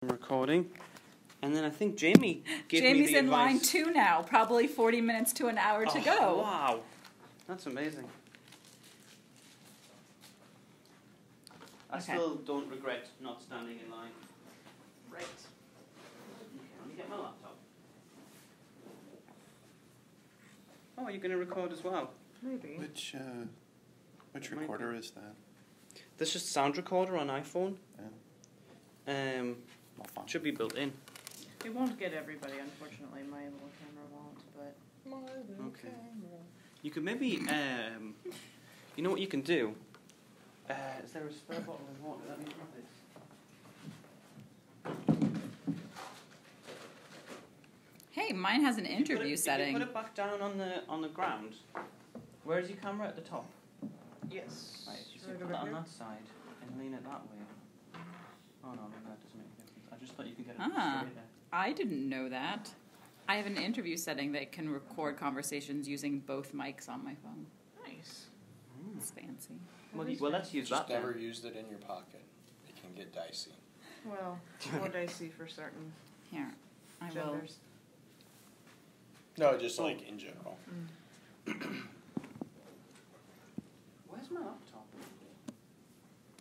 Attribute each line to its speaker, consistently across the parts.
Speaker 1: Recording, and then I think Jamie gave me
Speaker 2: Jamie's
Speaker 1: the
Speaker 2: in
Speaker 1: advice.
Speaker 2: line 2 now, probably 40 minutes to an hour to go.
Speaker 1: Wow, that's amazing. I still don't regret not standing in line.
Speaker 2: Right.
Speaker 1: Okay, let me get my laptop. Oh, are you going to record as well?
Speaker 2: Maybe.
Speaker 3: Which recorder is that?
Speaker 1: This is sound recorder on iPhone.
Speaker 3: Yeah.
Speaker 1: Should be built in.
Speaker 4: It won't get everybody, unfortunately. My little camera won't, but... My little camera.
Speaker 1: You could maybe, you know what you can do? Is there a spare bottle of water? Let me grab this.
Speaker 2: Hey, mine has an interview setting.
Speaker 1: If you put it back down on the ground, where's your camera at the top?
Speaker 4: Yes.
Speaker 1: Right, so you put it on that side and lean it that way. Oh no, that doesn't make a difference. I just thought you could get it straight there.
Speaker 2: I didn't know that. I have an interview setting that can record conversations using both mics on my phone.
Speaker 4: Nice.
Speaker 2: It's fancy.
Speaker 1: Well, let's use
Speaker 3: Just
Speaker 1: that
Speaker 3: never
Speaker 1: then.
Speaker 3: used it in your pocket. It can get dicey.
Speaker 4: Well, more dicey for certain
Speaker 2: Here, I will.
Speaker 4: genders.
Speaker 3: No, just like in general.
Speaker 1: Where's my laptop?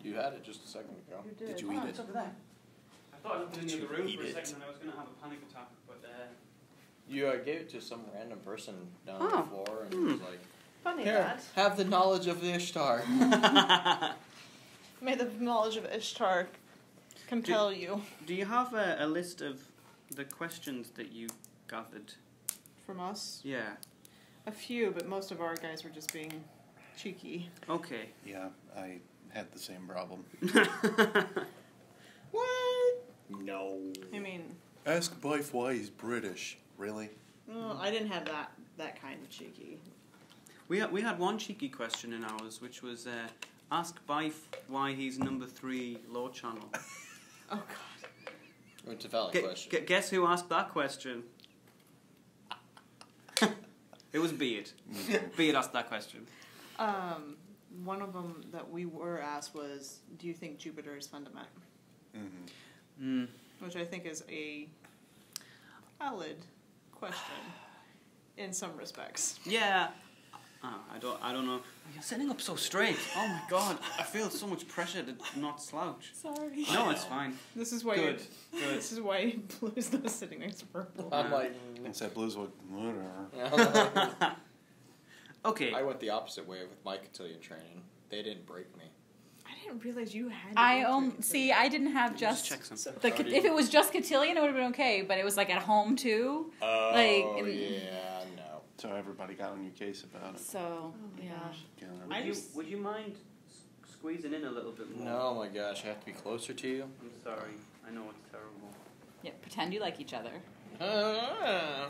Speaker 3: You had it just a second ago.
Speaker 4: You did.
Speaker 3: you eat it?
Speaker 1: It's over there. I thought I looked in
Speaker 3: Did
Speaker 1: the other
Speaker 3: you
Speaker 1: room
Speaker 3: eat
Speaker 1: for a
Speaker 3: it?
Speaker 1: second and I was going to have a panic attack, but
Speaker 3: You gave it to some random person down on
Speaker 1: Oh.
Speaker 3: the floor and was like,
Speaker 4: Funny
Speaker 3: "Here,
Speaker 4: that.
Speaker 3: have the knowledge of the Ishtar."
Speaker 4: May the knowledge of Ishtar compel you.
Speaker 1: Do you have a list of the questions that you gathered?
Speaker 4: From us?
Speaker 1: Yeah.
Speaker 4: A few, but most of our guys were just being cheeky.
Speaker 1: Okay.
Speaker 3: Yeah, I had the same problem.
Speaker 4: What?
Speaker 3: No.
Speaker 4: I mean,
Speaker 3: Ask Bife why he's British. Really?
Speaker 4: well, I didn't have that kind of cheeky.
Speaker 1: We had one cheeky question in ours, which was ask Bife why he's number 3 low channel.
Speaker 4: Oh, God.
Speaker 3: It's a valid question.
Speaker 1: Guess who asked that question? It was Beard. Beard asked that question.
Speaker 4: One of them that we were asked was, do you think Jupiter is fundamental?
Speaker 3: Mm-hmm.
Speaker 4: Which I think is a valid question in some respects.
Speaker 1: Yeah. Oh, I don't know. You're sitting up so straight. Oh my god. I feel so much pressure to not slouch.
Speaker 4: Sorry.
Speaker 1: No, it's fine.
Speaker 4: This is why
Speaker 1: Good.
Speaker 4: This is why Blue's not sitting next to Purple.
Speaker 3: I'm like,
Speaker 5: Instead Blues would whatever.
Speaker 1: Okay.
Speaker 3: I went the opposite way with my cotillion training. They didn't break me.
Speaker 4: I didn't realize you had.
Speaker 2: I didn't have
Speaker 1: Just
Speaker 2: just.
Speaker 1: check some.
Speaker 2: If it was just cotillion, it would have been okay. But it was like at home too.
Speaker 3: Oh,
Speaker 2: Like,
Speaker 3: yeah, no.
Speaker 5: So everybody got on your case about it.
Speaker 2: So
Speaker 4: my
Speaker 2: yeah.
Speaker 4: gosh.
Speaker 5: Yeah.
Speaker 1: Would you mind squeezing in a little bit more?
Speaker 3: No, my gosh, I have to be closer to you.
Speaker 1: I'm sorry. I know it's terrible.
Speaker 2: Yeah. Pretend you like each other.
Speaker 3: I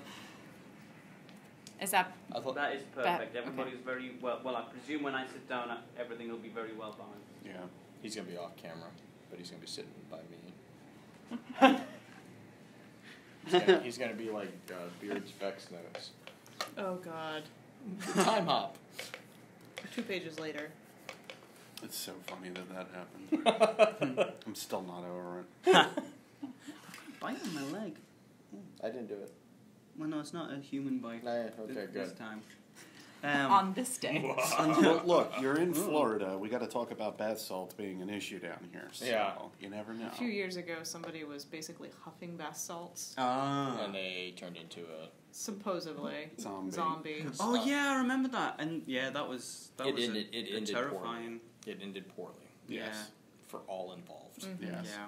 Speaker 2: Is that?
Speaker 3: thought
Speaker 1: That is perfect.
Speaker 2: okay.
Speaker 1: Everybody's very well. Well, I presume when I sit down, everything will be very well balanced.
Speaker 5: Yeah.
Speaker 3: he's going to be off camera, but he's going to be sitting by me. He's going to be like Beard's Vex notes.
Speaker 4: Oh God.
Speaker 3: Time hop.
Speaker 4: 2 pages later.
Speaker 5: It's so funny that happened. I'm still not over it.
Speaker 1: Bite on my leg.
Speaker 3: I didn't do it.
Speaker 1: Well, no, it's not a human bite.
Speaker 3: No, okay,
Speaker 1: this
Speaker 3: good.
Speaker 1: time.
Speaker 2: On this day.
Speaker 5: Well, look, you're in Florida. We got to talk about bath salt being an issue down here. So
Speaker 3: Yeah.
Speaker 5: You never know.
Speaker 4: A few years ago, somebody was basically huffing bath salts,
Speaker 1: Ah.
Speaker 3: And they turned into a...
Speaker 4: supposedly
Speaker 5: Zombie.
Speaker 1: Oh yeah, I remember that. And yeah, that was
Speaker 3: It ended
Speaker 1: terrifying.
Speaker 3: Poorly. It ended poorly.
Speaker 1: Yeah.
Speaker 5: Yes.
Speaker 3: For all involved.
Speaker 4: Mhm.
Speaker 5: Yes.
Speaker 1: Yeah.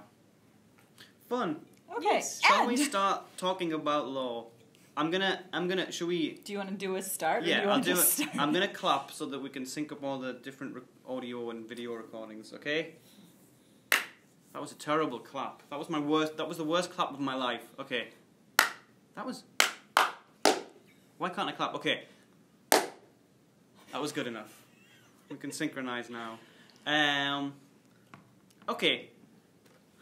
Speaker 1: Fun.
Speaker 2: Okay.
Speaker 4: Yes.
Speaker 1: Shall we
Speaker 2: and-
Speaker 1: start talking about law? I'm gonna. Should we?
Speaker 2: Do you want to do a start? Or do
Speaker 1: Yeah,
Speaker 2: you
Speaker 1: I'll
Speaker 2: want
Speaker 1: do
Speaker 2: to
Speaker 1: it.
Speaker 2: start?
Speaker 1: I'm gonna clap so that we can sync up all the different audio and video recordings. Okay. That was a terrible clap. That was my worst. That was the worst clap of my life. Okay. That was. Why can't I clap? Okay. That was good enough. We can synchronize now. Okay.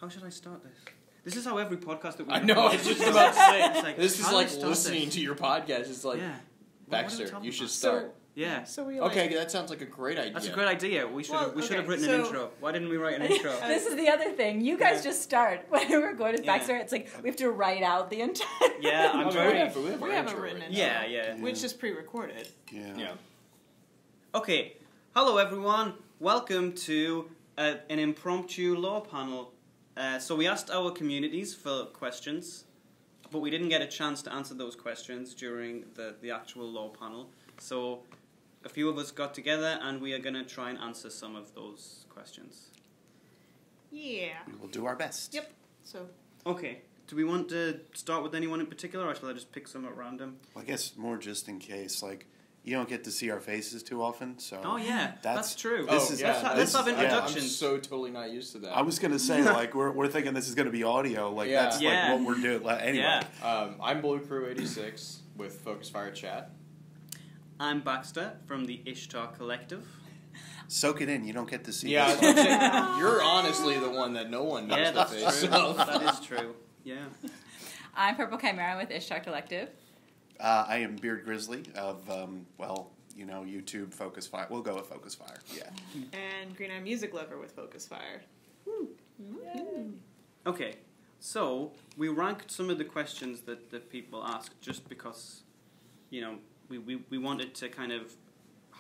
Speaker 1: How should I start this? This is how every podcast that we
Speaker 3: I know, I
Speaker 1: record
Speaker 3: was just
Speaker 1: is.
Speaker 3: about to say.
Speaker 1: It's like,
Speaker 3: This is
Speaker 1: how do
Speaker 3: like
Speaker 1: we start
Speaker 3: listening
Speaker 1: this?
Speaker 3: to your podcast. It's like,
Speaker 1: Yeah. What are we
Speaker 3: Baxter,
Speaker 1: talking
Speaker 3: you should
Speaker 1: about?
Speaker 3: start.
Speaker 1: Yeah.
Speaker 4: So we
Speaker 3: Okay, that sounds like a great idea.
Speaker 1: That's a great idea. We should have
Speaker 4: okay,
Speaker 1: written an intro. Why didn't we write an intro?
Speaker 2: This is the other thing. You guys
Speaker 1: Yeah.
Speaker 2: just start. When we're going to
Speaker 1: Yeah.
Speaker 2: Baxter, it's like we have to write out the entire...
Speaker 1: Yeah, I'm
Speaker 3: Okay,
Speaker 1: very...
Speaker 3: we
Speaker 4: We haven't
Speaker 3: intro
Speaker 4: written
Speaker 3: right
Speaker 4: it.
Speaker 1: Yeah, yeah.
Speaker 4: Which is pre-recorded.
Speaker 5: Yeah.
Speaker 3: Yeah.
Speaker 1: Okay. Hello, everyone. Welcome to an impromptu law panel. So we asked our communities for questions, but we didn't get a chance to answer those questions during the actual law panel. So a few of us got together, and we are going to try and answer some of those questions.
Speaker 4: Yeah.
Speaker 5: We will do our best.
Speaker 4: Yep. So
Speaker 1: Okay. Do we want to start with anyone in particular, or shall I just pick some at random?
Speaker 5: Well, I guess more just in case, like, you don't get to see our faces too often, so...
Speaker 1: Oh, yeah. That's true.
Speaker 5: This is-
Speaker 1: let's have
Speaker 3: I'm
Speaker 1: introductions.
Speaker 3: so totally not used to that.
Speaker 5: I was going to say, like, we're thinking this is going to be audio, like,
Speaker 3: Yeah.
Speaker 5: that's,
Speaker 1: Yeah.
Speaker 5: like, what we're doing. Like, anyway.
Speaker 1: Yeah.
Speaker 3: I'm Blue Crew 86 with Focus Fire Chat.
Speaker 1: I'm Baxter from the Ishtar Collective.
Speaker 5: Soak it in, you don't get to see
Speaker 3: Yeah, I was
Speaker 5: this.
Speaker 3: gonna say, you're honestly the one that no one knows
Speaker 1: Yeah,
Speaker 3: the
Speaker 1: that's
Speaker 3: face
Speaker 1: true.
Speaker 3: of.
Speaker 1: That is true. Yeah.
Speaker 2: I'm Purple Chimera with Ishtar Collective.
Speaker 5: I am Beard Grizzly of, YouTube Focus Fire. We'll go with Focus Fire, yeah.
Speaker 4: and grneyedmusiklvr with Focus Fire.
Speaker 1: Okay, so we ranked some of the questions that people asked just because, we wanted to kind of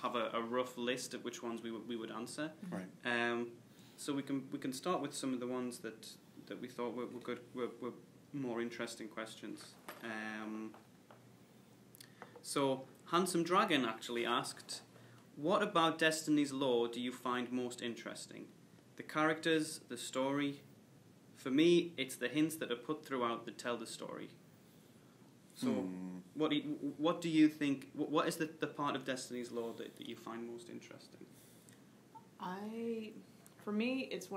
Speaker 1: have a rough list of which ones we would answer.
Speaker 5: Right.
Speaker 1: So we can start with some of the ones that we thought were good, were more interesting questions. So Handsome Dragon actually asked, "What about Destiny's lore do you find most interesting? The characters, the story? For me, it's the hints that are put throughout that tell the story." So, what do you think? What is the part of Destiny's lore that you find most interesting?
Speaker 4: For me, it's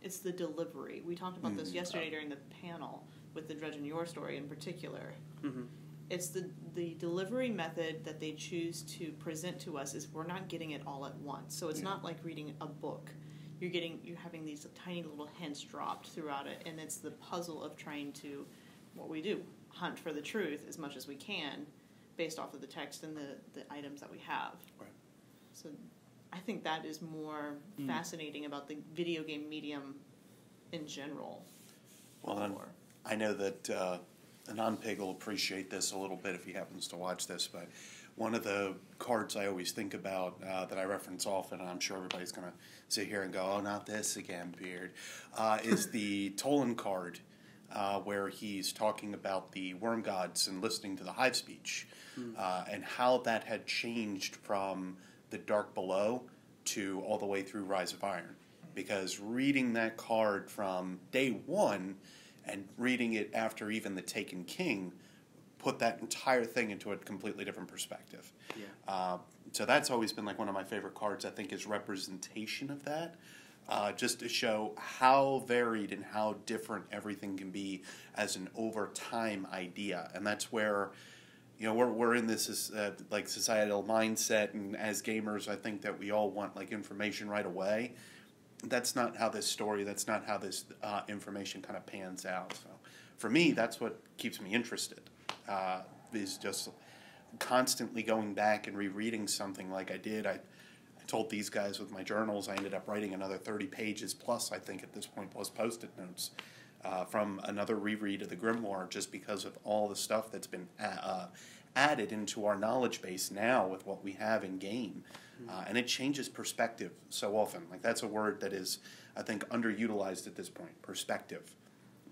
Speaker 4: it's the delivery. We talked about this yesterday during the panel with the Dredge and Your story in particular.
Speaker 1: Mm-hmm.
Speaker 4: It's the delivery method that they choose to present to us is we're not getting it all at once. So it's not like reading a book. You're having these tiny little hints dropped throughout it, and it's the puzzle of trying to, what we do, hunt for the truth as much as we can based off of the text and the items that we have.
Speaker 5: Right.
Speaker 4: So I think that is more fascinating about the video game medium in general.
Speaker 5: Well, I know that Non-Pig will appreciate this a little bit if he happens to watch this, but one of the cards I always think about that I reference often, and I'm sure everybody's going to sit here and go, "Oh, not this again, Beard," is the Tolan card, where he's talking about the worm gods and listening to the hive speech, and how that had changed from the Dark Below to all the way through Rise of Iron. Because reading that card from day one and reading it after even the Taken King put that entire thing into a completely different perspective.
Speaker 1: Yeah.
Speaker 5: So that's always been like one of my favorite cards, I think, is representation of that. Just to show how varied and how different everything can be as an over time idea. And that's where, we're in this like societal mindset, and as gamers, I think that we all want like information right away. That's not how this information kind of pans out. So for me, that's what keeps me interested, is just constantly going back and rereading something like I did. I told these guys with my journals, I ended up writing another 30 pages plus, I think at this point, plus Post-it notes, from another reread of the Grimoire, just because of all the stuff that's been added into our knowledge base now with what we have in game. And it changes perspective so often. Like, that's a word that is, I think, underutilized at this point. Perspective.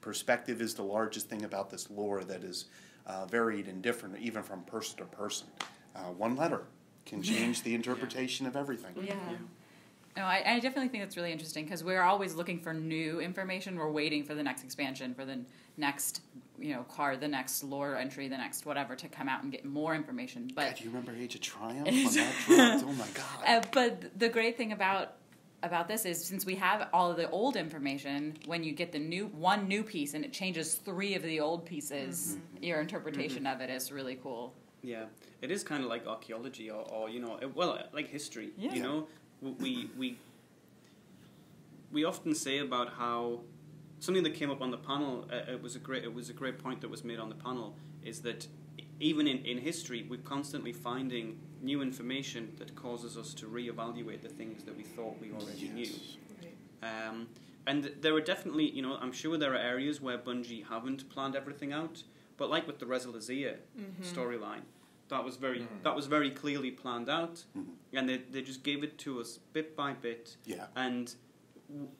Speaker 5: Perspective is the largest thing about this lore that is varied and different, even from person to person. One letter can change the interpretation of everything.
Speaker 2: Yeah. No, I definitely think that's really interesting because we're always looking for new information. We're waiting for the next expansion, for the next, card, the next lore entry, the next whatever to come out and get more information. But
Speaker 5: God, do you remember Age of Triumph when that dropped? Oh my God!
Speaker 2: But the great thing about this is since we have all of the old information, when you get the one new piece and it changes 3 of the old pieces, your interpretation of it is really cool.
Speaker 1: Yeah, it is kind of like archaeology or like history.
Speaker 2: Yeah.
Speaker 1: We often say about how something that came up on the panel. It was a great point that was made on the panel. Is that even in history, we're constantly finding new information that causes us to reevaluate the things that we thought we already knew.
Speaker 4: Right.
Speaker 1: And there are definitely, I'm sure there are areas where Bungie haven't planned everything out, but like with the Resilazia storyline, that was very clearly planned out, and they just gave it to us bit by bit.
Speaker 5: Yeah.
Speaker 1: And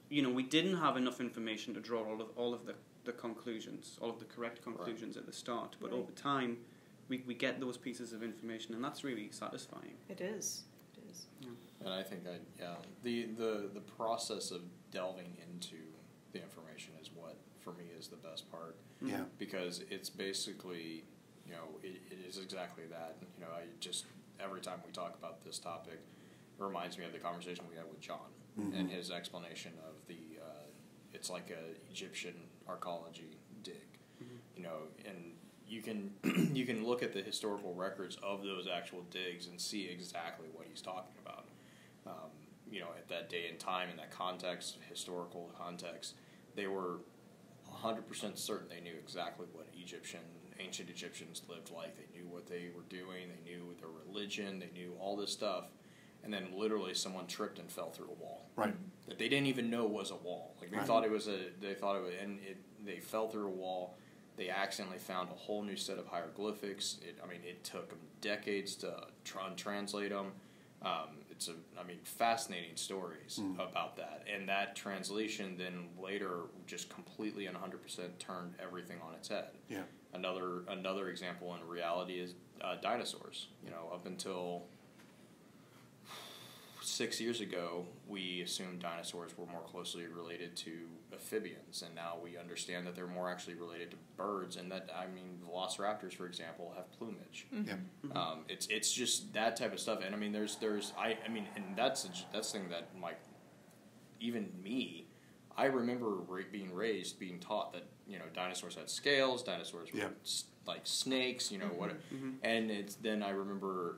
Speaker 1: we didn't have enough information to draw all of the conclusions, all of the correct conclusions at the start, but over time we get those pieces of information, and that's really satisfying.
Speaker 4: It is.
Speaker 1: Yeah.
Speaker 3: And I think the process of delving into the information is what for me is the best part.
Speaker 5: Yeah.
Speaker 3: Because it's basically, it is exactly that. I just every time we talk about this topic, it reminds me of the conversation we had with John and his explanation of it's like a Egyptian archaeology dig, and you can look at the historical records of those actual digs and see exactly what he's talking about. At that day and time, in that context, historical context, they were 100% certain they knew exactly what ancient Egyptians lived like. They knew what they were doing. They knew their religion. They knew all this stuff. And then literally someone tripped and fell through a wall. Right. That they didn't even know was a wall. Like they thought it was they fell through a wall. They accidentally found a whole new set of hieroglyphics. It took them decades to translate them. It's fascinating stories about that. And that translation then later just completely and 100% turned everything on its head. Yeah. Another example in reality is dinosaurs. Up until 6 years ago, we assumed dinosaurs were more closely related to amphibians, and now we understand that they're more actually related to birds, and that, velociraptors, for example, have plumage. It's just that type of stuff, and and that's the thing that, even me, I remember being taught that, dinosaurs had scales, dinosaurs were like snakes, and then I remember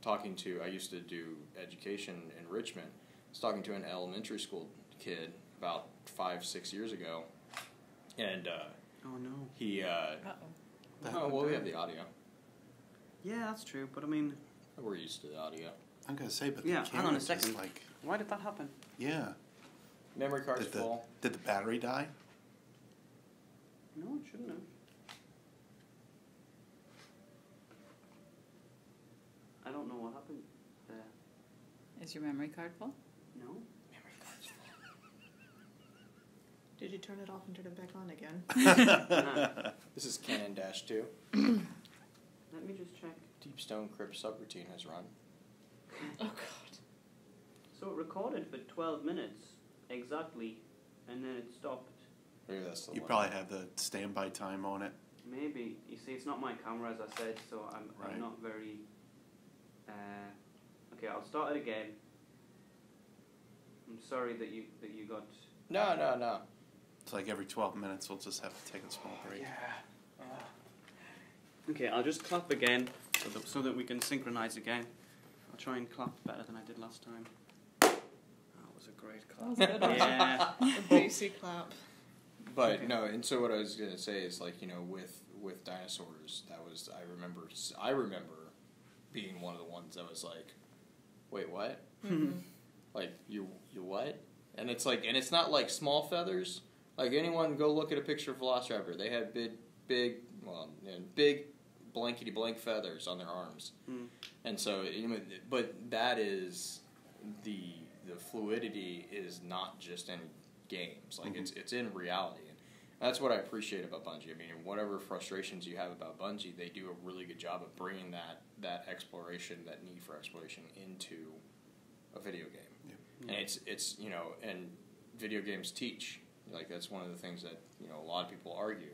Speaker 3: I used to do education in Richmond. I was talking to an elementary school kid about 5-6 years ago, and he we have the audio.
Speaker 1: Yeah, that's true, but
Speaker 3: we're used to the audio.
Speaker 5: I'm gonna say, but
Speaker 1: hang on a second. Why did that happen?
Speaker 5: Yeah.
Speaker 3: Memory cards full.
Speaker 5: Did the battery die?
Speaker 1: No, it shouldn't have. I don't know what happened there.
Speaker 2: Is your memory card full?
Speaker 1: No.
Speaker 3: Memory card's full.
Speaker 4: Did you turn it off and turn it back on again?
Speaker 3: This is Canon-2.
Speaker 1: Let me just check.
Speaker 3: Deep Stone Crypt subroutine has run.
Speaker 2: Oh, God.
Speaker 1: So it recorded for 12 minutes exactly, and then it stopped.
Speaker 3: Maybe that's the
Speaker 5: You
Speaker 3: one.
Speaker 5: probably have the standby time on it.
Speaker 1: Maybe. You see, it's not my camera, as I said, so I'm not very... okay, I'll start it again. I'm sorry that you got...
Speaker 3: No.
Speaker 5: It's like every 12 minutes we'll just have to take a small break.
Speaker 1: Yeah. Okay, I'll just clap again so that we can synchronize again. I'll try and clap better than I did last time. That was a great clap.
Speaker 2: That was good.
Speaker 1: Yeah.
Speaker 4: A bassy clap.
Speaker 3: But and so what I was gonna say is with dinosaurs, that was I remember being one of the ones that was like, wait, what? Like you what? And it's and it's not like small feathers. Like anyone go look at a picture of Velociraptor. They had big blankety blank feathers on their arms. And so but that is the fluidity is not just in games. It's in reality. And that's what I appreciate about Bungie. Whatever frustrations you have about Bungie, they do a really good job of bringing that exploration, that need for exploration into a video game. And it's and video games teach. That's one of the things that a lot of people argue.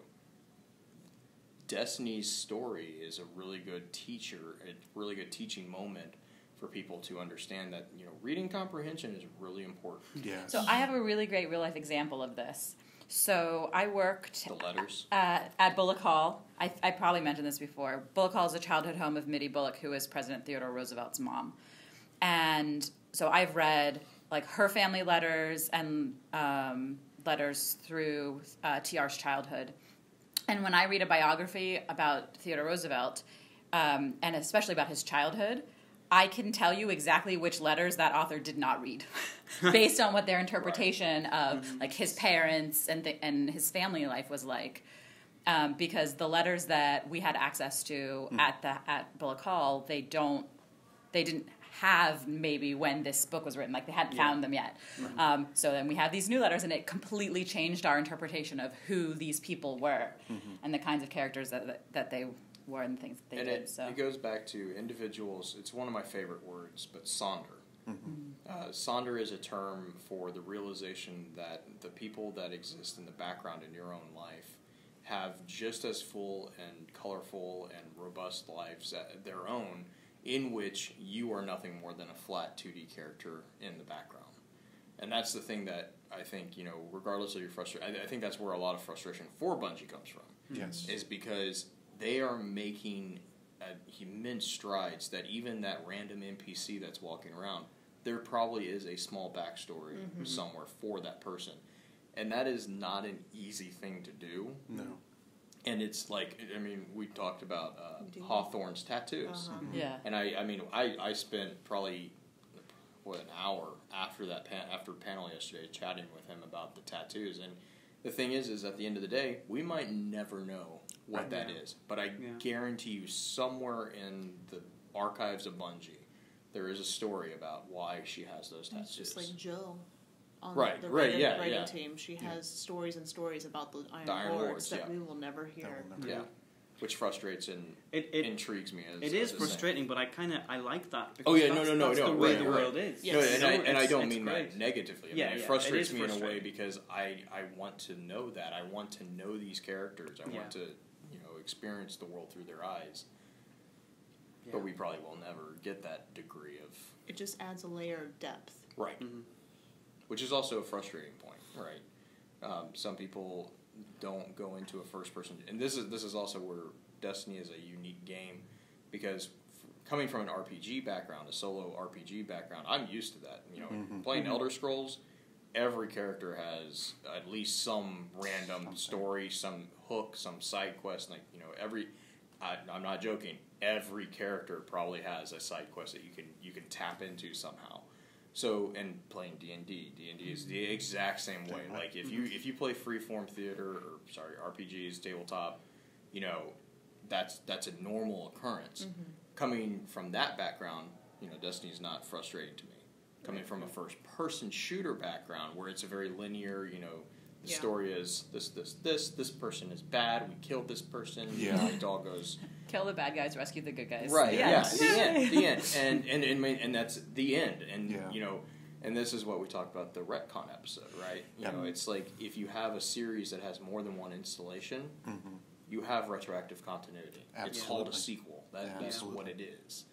Speaker 3: Destiny's story is a really good teacher, a really good teaching moment for people to understand that reading comprehension is really important.
Speaker 5: Yeah.
Speaker 2: So I have a really great real life example of this. So I worked
Speaker 3: The letters.
Speaker 2: at Bullock Hall. I probably mentioned this before. Bullock Hall is a childhood home of Mittie Bullock, who was President Theodore Roosevelt's mom. And so I've read her family letters and letters through TR's childhood. And when I read a biography about Theodore Roosevelt, and especially about his childhood, I can tell you exactly which letters that author did not read, based on what their interpretation of like his parents and his family life was like. Because the letters that we had access to at Bullock Hall, they didn't have maybe when this book was written, like they hadn't found them yet. So then we have these new letters, and it completely changed our interpretation of who these people were and the kinds of characters that they were and the things that they did. So
Speaker 3: it goes back to individuals. It's one of my favorite words, but sonder. Sonder is a term for the realization that the people that exist in the background in your own life have just as full and colorful and robust lives at their own, in which you are nothing more than a flat 2D character in the background. And that's the thing that I think, regardless of your frustration, I think that's where a lot of frustration for Bungie comes from.
Speaker 5: Yes.
Speaker 3: Is because they are making immense strides that even that random NPC that's walking around, there probably is a small backstory somewhere for that person. And that is not an easy thing to do.
Speaker 5: No.
Speaker 3: And it's like, we talked about Hawthorne's tattoos.
Speaker 2: yeah.
Speaker 3: And I spent probably, an hour after that after panel yesterday chatting with him about the tattoos. And the thing is at the end of the day, we might never know what that is. But I guarantee you somewhere in the archives of Bungie, there is a story about why she has those tattoos.
Speaker 4: It's just like Jill on
Speaker 3: Right,
Speaker 4: the
Speaker 3: right,
Speaker 4: writing team. She has stories and stories about the Iron Lords that we will never hear.
Speaker 3: Which frustrates and intrigues me.
Speaker 1: It is frustrating, but I like that.
Speaker 3: Oh yeah,
Speaker 1: that's
Speaker 3: no,
Speaker 1: the way the world is.
Speaker 3: Yes. No, and I don't mean that negatively. It frustrates me in a way
Speaker 1: frustrating.
Speaker 3: because I want to know that. I want to know these characters. I want to experience the world through their eyes. Yeah. But we probably will never get that degree of.
Speaker 4: It just adds a layer of depth.
Speaker 3: Right. Which is also a frustrating point. Right. Some people don't go into a first person, and this is also where Destiny is a unique game, because coming from an RPG background, a solo RPG background, I'm used to that. Playing Elder Scrolls, every character has at least some random story, some hook, some side quest. Like I'm not joking. Every character probably has a side quest that you can tap into somehow. So, and playing D&D is the exact same way. Like if you play freeform theater RPGs, tabletop, that's a normal occurrence. Coming from that background, Destiny's not frustrating to me. Coming from a first-person shooter background where it's a very linear, the story is this person is bad, we killed this person, it all goes...
Speaker 2: Kill the bad guys, rescue the good guys.
Speaker 3: Right, the end. And that's the end. And, and this is what we talked about the retcon episode, right? It's like if you have a series that has more than one installation, you have retroactive continuity.
Speaker 5: Absolutely.
Speaker 3: It's called a sequel. That's what it is.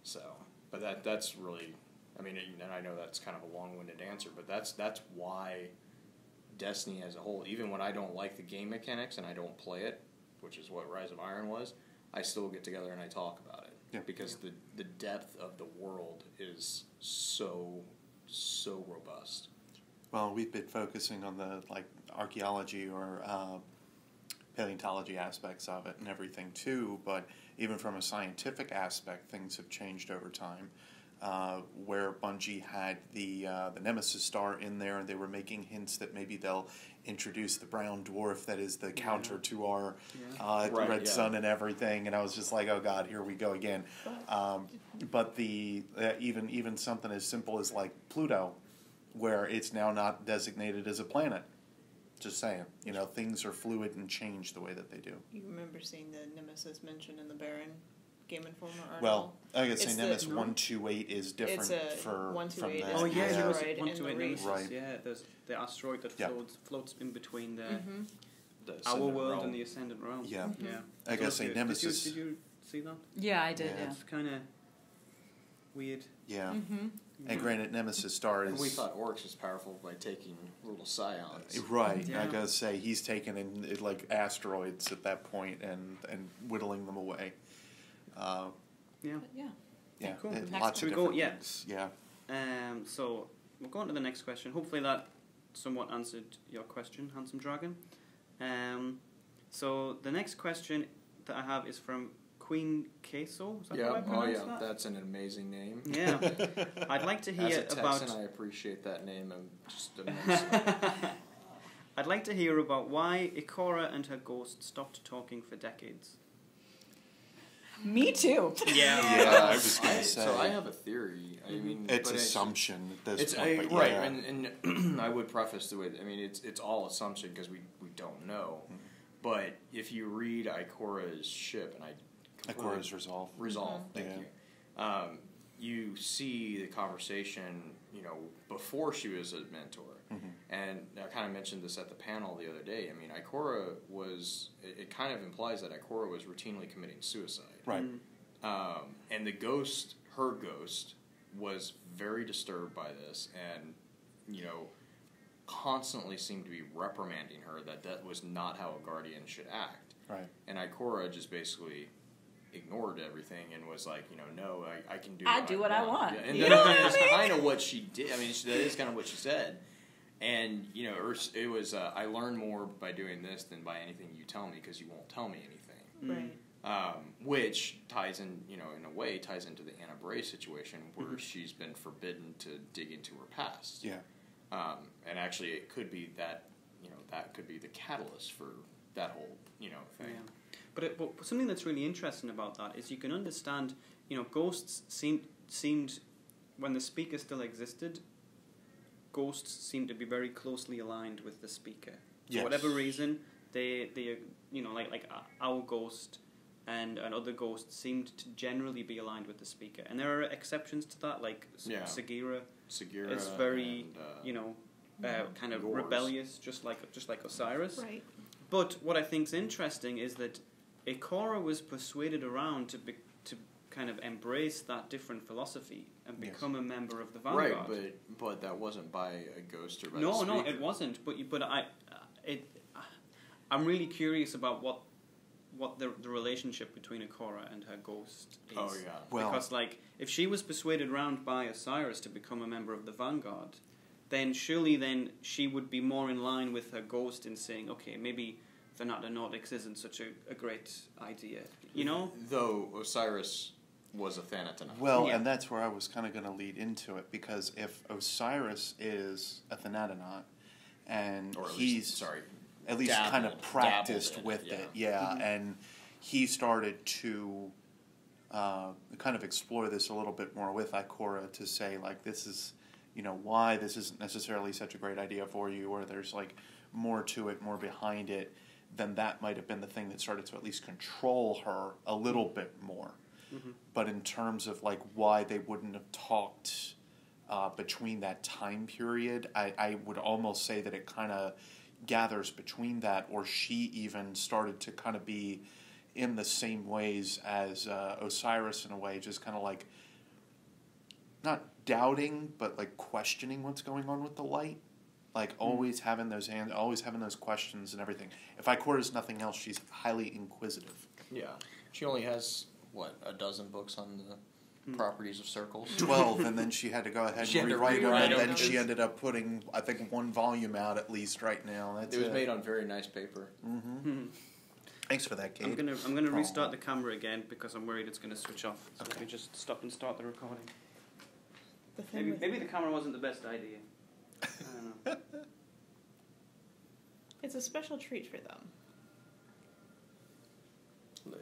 Speaker 3: So, but that's really... and I know that's kind of a long-winded answer, but that's why Destiny as a whole, even when I don't like the game mechanics and I don't play it, which is what Rise of Iron was, I still get together and I talk about it. Yeah. Because the depth of the world is so robust.
Speaker 5: Well, we've been focusing on the archaeology or paleontology aspects of it and everything too, but even from a scientific aspect, things have changed over time. Where Bungie had the Nemesis star in there, and they were making hints that maybe they'll introduce the brown dwarf that is the counter to our red sun and everything. And I was just like, oh God, here we go again. But the even something as simple as like Pluto, where it's now not designated as a planet. Just saying, things are fluid and change the way that they do.
Speaker 4: You remember seeing the Nemesis mentioned in the Baron Game Informer article?
Speaker 5: Well, I guess say Nemesis 128 is different from that.
Speaker 4: Oh yeah,
Speaker 1: there was
Speaker 4: asteroid
Speaker 1: 128 Nemesis.
Speaker 5: Right.
Speaker 1: Yeah, there's the asteroid that floats in between
Speaker 3: The
Speaker 1: our
Speaker 3: Ascendant
Speaker 1: world
Speaker 3: Realm.
Speaker 1: and the Ascendant Realm.
Speaker 5: Yeah.
Speaker 1: Yeah.
Speaker 5: I guess say Nemesis.
Speaker 1: Did you see that?
Speaker 2: Yeah, I did.
Speaker 5: Yeah.
Speaker 1: It's kind of weird.
Speaker 5: Yeah. And granted, Nemesis star is...
Speaker 3: And we thought Oryx was powerful by taking little scions.
Speaker 5: Right.
Speaker 1: Yeah.
Speaker 5: I gotta say, he's taken in asteroids at that point and whittling them away.
Speaker 2: Yeah.
Speaker 5: Yeah.
Speaker 1: Cool.
Speaker 5: Lots
Speaker 1: Should
Speaker 5: of
Speaker 1: we go?
Speaker 5: different things. Yeah.
Speaker 1: So we'll go on to the next question. Hopefully that somewhat answered your question, Handsome Dragon. So the next question that I have is from Queen Queso. Is that
Speaker 3: Yeah.
Speaker 1: how I pronounce
Speaker 3: Oh, yeah.
Speaker 1: that?
Speaker 3: That's an amazing name.
Speaker 1: Yeah. I'd like to hear
Speaker 3: As a Texan,
Speaker 1: about.
Speaker 3: I appreciate that name just immensely.
Speaker 1: I'd like to hear about why Ikora and her ghost stopped talking for decades.
Speaker 2: Me too.
Speaker 5: Yeah, I was going to say.
Speaker 3: So I have a theory. I mean,
Speaker 5: It's
Speaker 3: but
Speaker 5: assumption at this
Speaker 3: It's
Speaker 5: point. But
Speaker 3: right,
Speaker 5: yeah.
Speaker 3: and I would preface the way. I mean, it's all assumption because we don't know.
Speaker 5: Mm-hmm.
Speaker 3: But if you read Ikora's ship, and
Speaker 5: Ikora's Resolve.
Speaker 3: Thank
Speaker 5: Yeah.
Speaker 3: you. You see the conversation, before she was a mentor.
Speaker 5: Mm-hmm.
Speaker 3: And I kind of mentioned this at the panel the other day. I mean, Ikora it kind of implies that Ikora was routinely committing suicide.
Speaker 5: Right.
Speaker 3: And the ghost, her ghost, was very disturbed by this and, constantly seemed to be reprimanding her that was not how a guardian should act.
Speaker 5: Right.
Speaker 3: And Ikora just basically ignored everything and was like, no, I can do
Speaker 2: I do what I want.
Speaker 3: Yeah. And
Speaker 2: You
Speaker 3: that
Speaker 2: know what I
Speaker 3: is
Speaker 2: mean?
Speaker 3: kind of what she did. I mean, that is kind of what she said. And, it was, I learn more by doing this than by anything you tell me because you won't tell me anything.
Speaker 4: Right.
Speaker 3: Which ties in, in a way, ties into the Anna Bray situation where she's been forbidden to dig into her past.
Speaker 5: Yeah.
Speaker 3: And actually it could be that, that could be the catalyst for that whole, thing.
Speaker 1: Yeah. But something that's really interesting about that is you can understand, ghosts seemed when the speaker still existed, ghosts seemed to be very closely aligned with the speaker.
Speaker 5: Yes.
Speaker 1: For whatever reason, they like our ghost and other ghosts seemed to generally be aligned with the speaker. And there are exceptions to that, like Sagira.
Speaker 3: Sagira
Speaker 1: It's very,
Speaker 3: and,
Speaker 1: kind of
Speaker 3: Gores.
Speaker 1: rebellious, just like Osiris.
Speaker 4: Right.
Speaker 1: But what I think's interesting is that Ikora was persuaded around to kind of embrace that different philosophy and become a member of the Vanguard.
Speaker 3: Right, but that wasn't by a ghost or by the
Speaker 1: No,
Speaker 3: speaker.
Speaker 1: it wasn't. I'm really curious about what the relationship between Ikora and her ghost is.
Speaker 3: Oh, yeah.
Speaker 5: Well,
Speaker 1: Because, if she was persuaded around by Osiris to become a member of the Vanguard, then surely she would be more in line with her ghost in saying, okay, maybe Thanatonautica isn't such a great idea,
Speaker 3: Though Osiris was a Thanatonautic.
Speaker 5: Well, and that's where I was kind of going to lead into it, because if Osiris is a Thanatonaut, and
Speaker 3: or at
Speaker 5: he's at least kind of practiced with it, and he started to kind of explore this a little bit more with Ikora to say, this is, why this isn't necessarily such a great idea for you, or there's, more to it, more behind it, then that might have been the thing that started to at least control her a little bit more. Mm-hmm. But in terms of why they wouldn't have talked between that time period, I would almost say that it kind of gathers between that, or she even started to kind of be in the same ways as Osiris in a way, just kind of not doubting, but questioning what's going on with the light. Always having those hands, always having those questions and everything. If Ikora is nothing else, she's highly inquisitive.
Speaker 3: Yeah. She only has, a dozen books on the properties of circles?
Speaker 5: 12, and then she had to go ahead and rewrite them, and then she ended up putting, I think, one volume out at least right now. That's
Speaker 3: it was made on very nice paper.
Speaker 5: Mm-hmm. Thanks for that, Kate.
Speaker 1: I'm gonna restart the camera again because I'm worried it's gonna switch off. So if we just stop and start the recording. Maybe the camera wasn't the best idea. I don't know.
Speaker 4: It's a special treat for them.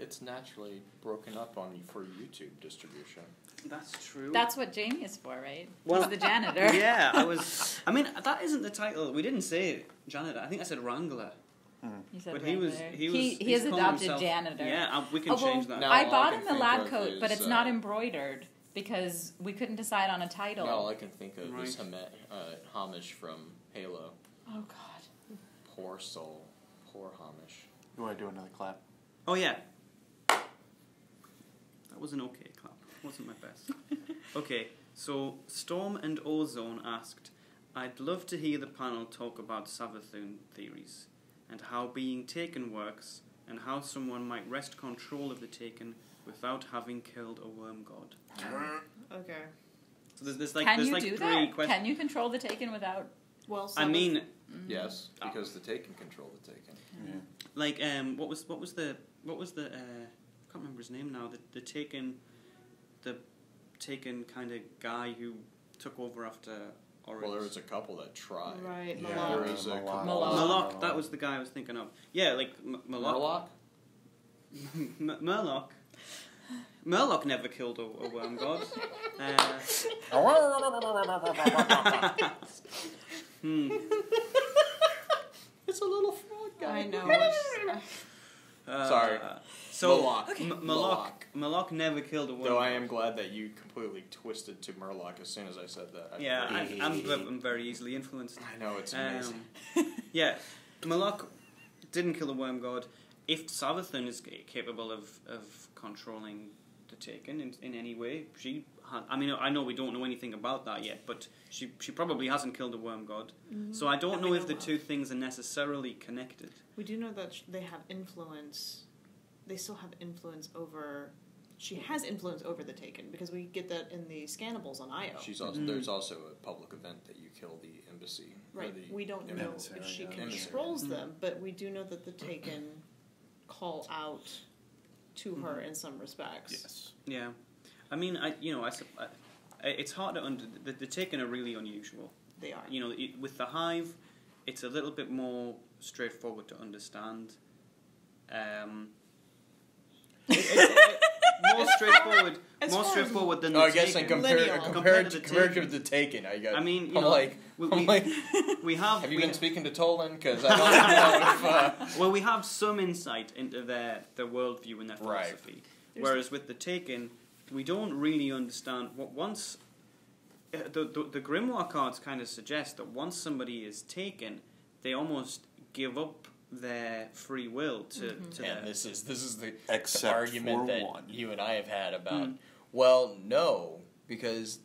Speaker 3: It's naturally broken up for YouTube distribution.
Speaker 1: That's true.
Speaker 2: That's what Jamie is for, right?
Speaker 1: Well,
Speaker 2: He's the janitor.
Speaker 1: Yeah, that isn't the title. We didn't say janitor. I think I said wrangler.
Speaker 2: You said
Speaker 1: But
Speaker 2: regular.
Speaker 1: he
Speaker 2: has
Speaker 1: calling
Speaker 2: adopted
Speaker 1: himself,
Speaker 2: janitor.
Speaker 1: Yeah, we can change that.
Speaker 3: No,
Speaker 2: I
Speaker 3: all
Speaker 2: bought
Speaker 3: I
Speaker 2: him
Speaker 3: can
Speaker 2: the
Speaker 3: think
Speaker 2: lab
Speaker 3: of
Speaker 2: coat, but
Speaker 3: is,
Speaker 2: it's not embroidered because we couldn't decide on a title.
Speaker 3: No, all I can think of is
Speaker 1: Right.
Speaker 3: Hamish from Halo.
Speaker 2: Oh God.
Speaker 3: Poor soul. Poor Hamish.
Speaker 5: You want to do another clap?
Speaker 1: Oh yeah. That was an okay clap. Wasn't my best. Okay, so Storm and Ozone asked, I'd love to hear the panel talk about Savathun theories and how being taken works and how someone might wrest control of the taken without having killed a worm god.
Speaker 4: Okay.
Speaker 1: So there's
Speaker 2: Can you
Speaker 1: like
Speaker 2: do
Speaker 1: three
Speaker 2: that?
Speaker 1: questions.
Speaker 2: Can you control the taken without?
Speaker 4: Well,
Speaker 1: I mean,
Speaker 3: Yes, because the Taken control the Taken.
Speaker 5: Yeah.
Speaker 1: what was the can't can't remember his name now. The Taken kind of guy who took over after Oryx.
Speaker 3: Well, there was a couple that tried.
Speaker 4: Right,
Speaker 5: Yeah,
Speaker 4: Malak.
Speaker 3: There was a couple.
Speaker 1: Murloc, that was the guy I was thinking of. Yeah, like Murloc. Murloc. Murloc never killed a worm god.
Speaker 3: It's a little frog guy.
Speaker 4: I know.
Speaker 3: Sorry.
Speaker 1: So
Speaker 3: Murloc.
Speaker 1: Murloc never killed a worm.
Speaker 3: Though I am glad that you completely twisted to Murloc as soon as I said that.
Speaker 1: I'm very easily influenced.
Speaker 3: I know, it's amazing.
Speaker 1: Yeah, Murloc didn't kill the worm god. If Savathun is capable of controlling the Taken in any way, she had, I mean, I know we don't know anything about that yet, but she probably hasn't killed a worm god. Mm-hmm. So I don't know if the two things are necessarily connected.
Speaker 4: We do know that they have influence. They still have influence over. She has influence over the Taken because we get that in the scannables on Io.
Speaker 3: She's also there's also a public event that you kill the embassy.
Speaker 4: Right. We don't know if she controls them, but we do know that the Taken call out to her in some respects.
Speaker 5: Yes.
Speaker 1: Yeah, I mean, it's hard to the Taken are really unusual.
Speaker 4: They are.
Speaker 1: You know, with the Hive, it's a little bit more straightforward to understand. More straightforward than the
Speaker 3: I guess
Speaker 1: Taken.
Speaker 3: compared to the Taken, I mean,
Speaker 1: we have.
Speaker 3: Have you been speaking to Tolan? Because I don't know if.
Speaker 1: Well, we have some insight into their worldview and their philosophy, whereas with the Taken, we don't really understand what once. The Grimoire cards kind of suggest that once somebody is taken, they almost give up their free will to
Speaker 3: and this is the
Speaker 5: Except
Speaker 3: argument
Speaker 5: for
Speaker 3: that
Speaker 5: one.
Speaker 3: you and I have had about well, no, because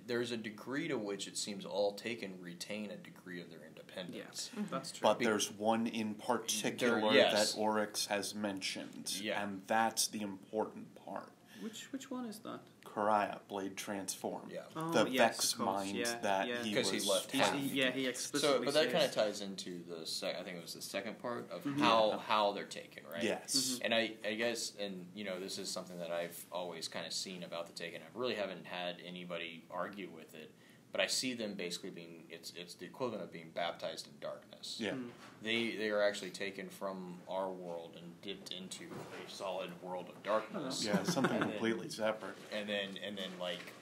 Speaker 3: there's a degree to which it seems all Taken retain a degree of their independence.
Speaker 1: Yeah, that's true.
Speaker 5: But there's one in particular that Oryx has mentioned, and that's the important part.
Speaker 1: Which one is that?
Speaker 5: Kariah, Blade Transform.
Speaker 3: Yeah.
Speaker 5: The Vex mind that he was...
Speaker 3: Because he left
Speaker 1: he explicitly
Speaker 3: but that kind of ties into the I think it was the second part of how they're taken, right?
Speaker 5: Yes.
Speaker 3: And I guess, and you know, this is something that I've always kind of seen about the Taken. I really haven't had anybody argue with it, but I see them basically being, it's the equivalent of being baptized in darkness.
Speaker 5: Yeah.
Speaker 3: They are actually taken from our world and dipped into a solid world of darkness.
Speaker 5: Yeah, something completely separate.
Speaker 3: And then like,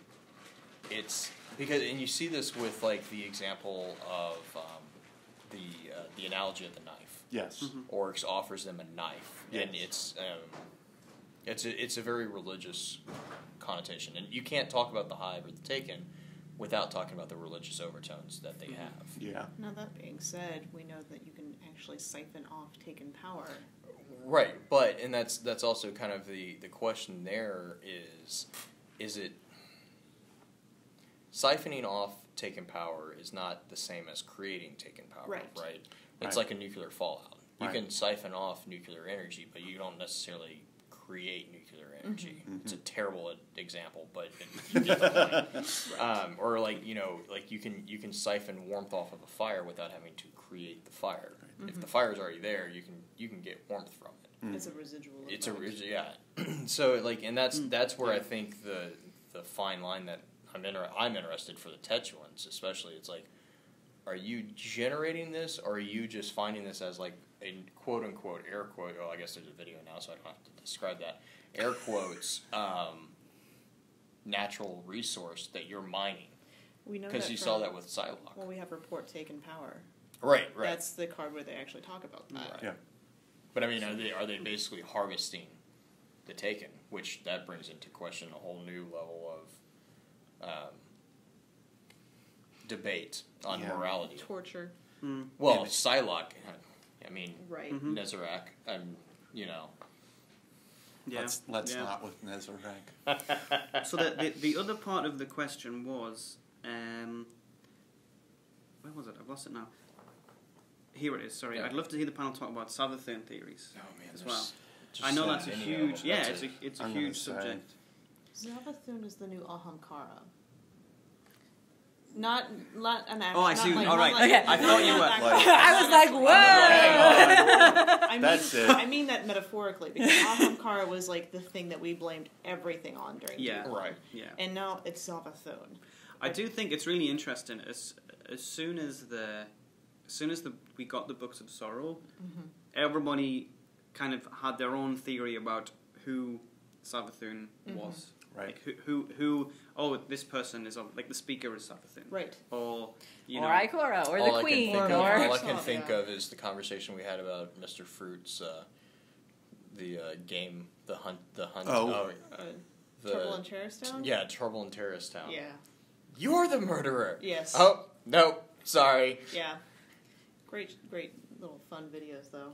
Speaker 3: it's because, and you see this with like the example of the analogy of the knife.
Speaker 5: Yes.
Speaker 3: Oryx offers them a knife, and it's a very religious connotation, and you can't talk about the Hive or the Taken without talking about the religious overtones that they have.
Speaker 5: Yeah.
Speaker 4: Now that being said, we know that you can actually siphon off Taken power.
Speaker 3: Right, but and that's also kind of the question there is it siphoning off Taken power is not the same as creating Taken power, right? It's like a nuclear fallout. You can siphon off nuclear energy, but you don't necessarily create nuclear energy. It's a terrible example, but you get the point. Or like you can siphon warmth off of a fire without having to create the fire. If the fire's already there, you can get warmth from it.
Speaker 4: It's a residual effect.
Speaker 3: It's a so like, and that's where I think the fine line that I'm interested for the Tetuans, especially. It's like, are you generating this, or are you just finding this as like a quote unquote air quote? Oh, I guess there's a video now, so I don't have to describe that. Air quotes, natural resource that you're mining.
Speaker 4: We know
Speaker 3: because you saw that with Psylocke.
Speaker 4: Well, we have report Taken power.
Speaker 3: Right.
Speaker 4: That's the card where they actually talk about that.
Speaker 3: Right.
Speaker 5: Yeah.
Speaker 3: But I mean, are they basically harvesting the Taken, which that brings into question a whole new level of debate on morality.
Speaker 4: Torture.
Speaker 3: Well, Psylocke, I mean, Nezarec, you know.
Speaker 1: Yeah.
Speaker 5: Let's not with Nezarec.
Speaker 1: So the other part of the question was, where was it? I've lost it now. Here it is. Sorry, I'd love to hear the panel talk about Savathun theories as well. I know that's a huge. Yeah, it's a huge subject.
Speaker 4: Savathun is the new Ahamkara. Not an action.
Speaker 1: Oh, I see.
Speaker 4: Not
Speaker 1: All right.
Speaker 2: Okay.
Speaker 1: I thought you were.
Speaker 5: Like-
Speaker 2: I was like, whoa!
Speaker 4: I mean,
Speaker 5: That's it.
Speaker 4: I mean that metaphorically because Ahamkara was like the thing that we blamed everything on during
Speaker 1: Yeah.
Speaker 4: D1.
Speaker 3: Right.
Speaker 1: Yeah.
Speaker 4: And now it's Savathun.
Speaker 1: I do think it's really interesting. As soon as we got the Books of Sorrow, everybody kind of had their own theory about who Savathun was.
Speaker 5: Right.
Speaker 1: Like who? Oh, this person is like the speaker is Savathun.
Speaker 4: Right.
Speaker 1: Or
Speaker 2: Or Ikora, or the Queen,
Speaker 3: all
Speaker 2: or
Speaker 3: I can
Speaker 4: Yeah.
Speaker 3: think of is the conversation we had about Mr. Fruit's the game, the hunt.
Speaker 5: Oh.
Speaker 3: The
Speaker 4: Trouble in Terrastown?
Speaker 3: Yeah, Trouble in Terrastown.
Speaker 4: Yeah.
Speaker 3: You're the murderer.
Speaker 4: Yes.
Speaker 3: Oh no, sorry.
Speaker 4: Yeah. Great little fun videos though.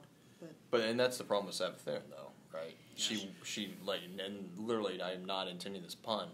Speaker 3: But and that's the problem with Savathun, though, right?
Speaker 1: Yes.
Speaker 3: She like, and literally, I'm not intending this pun.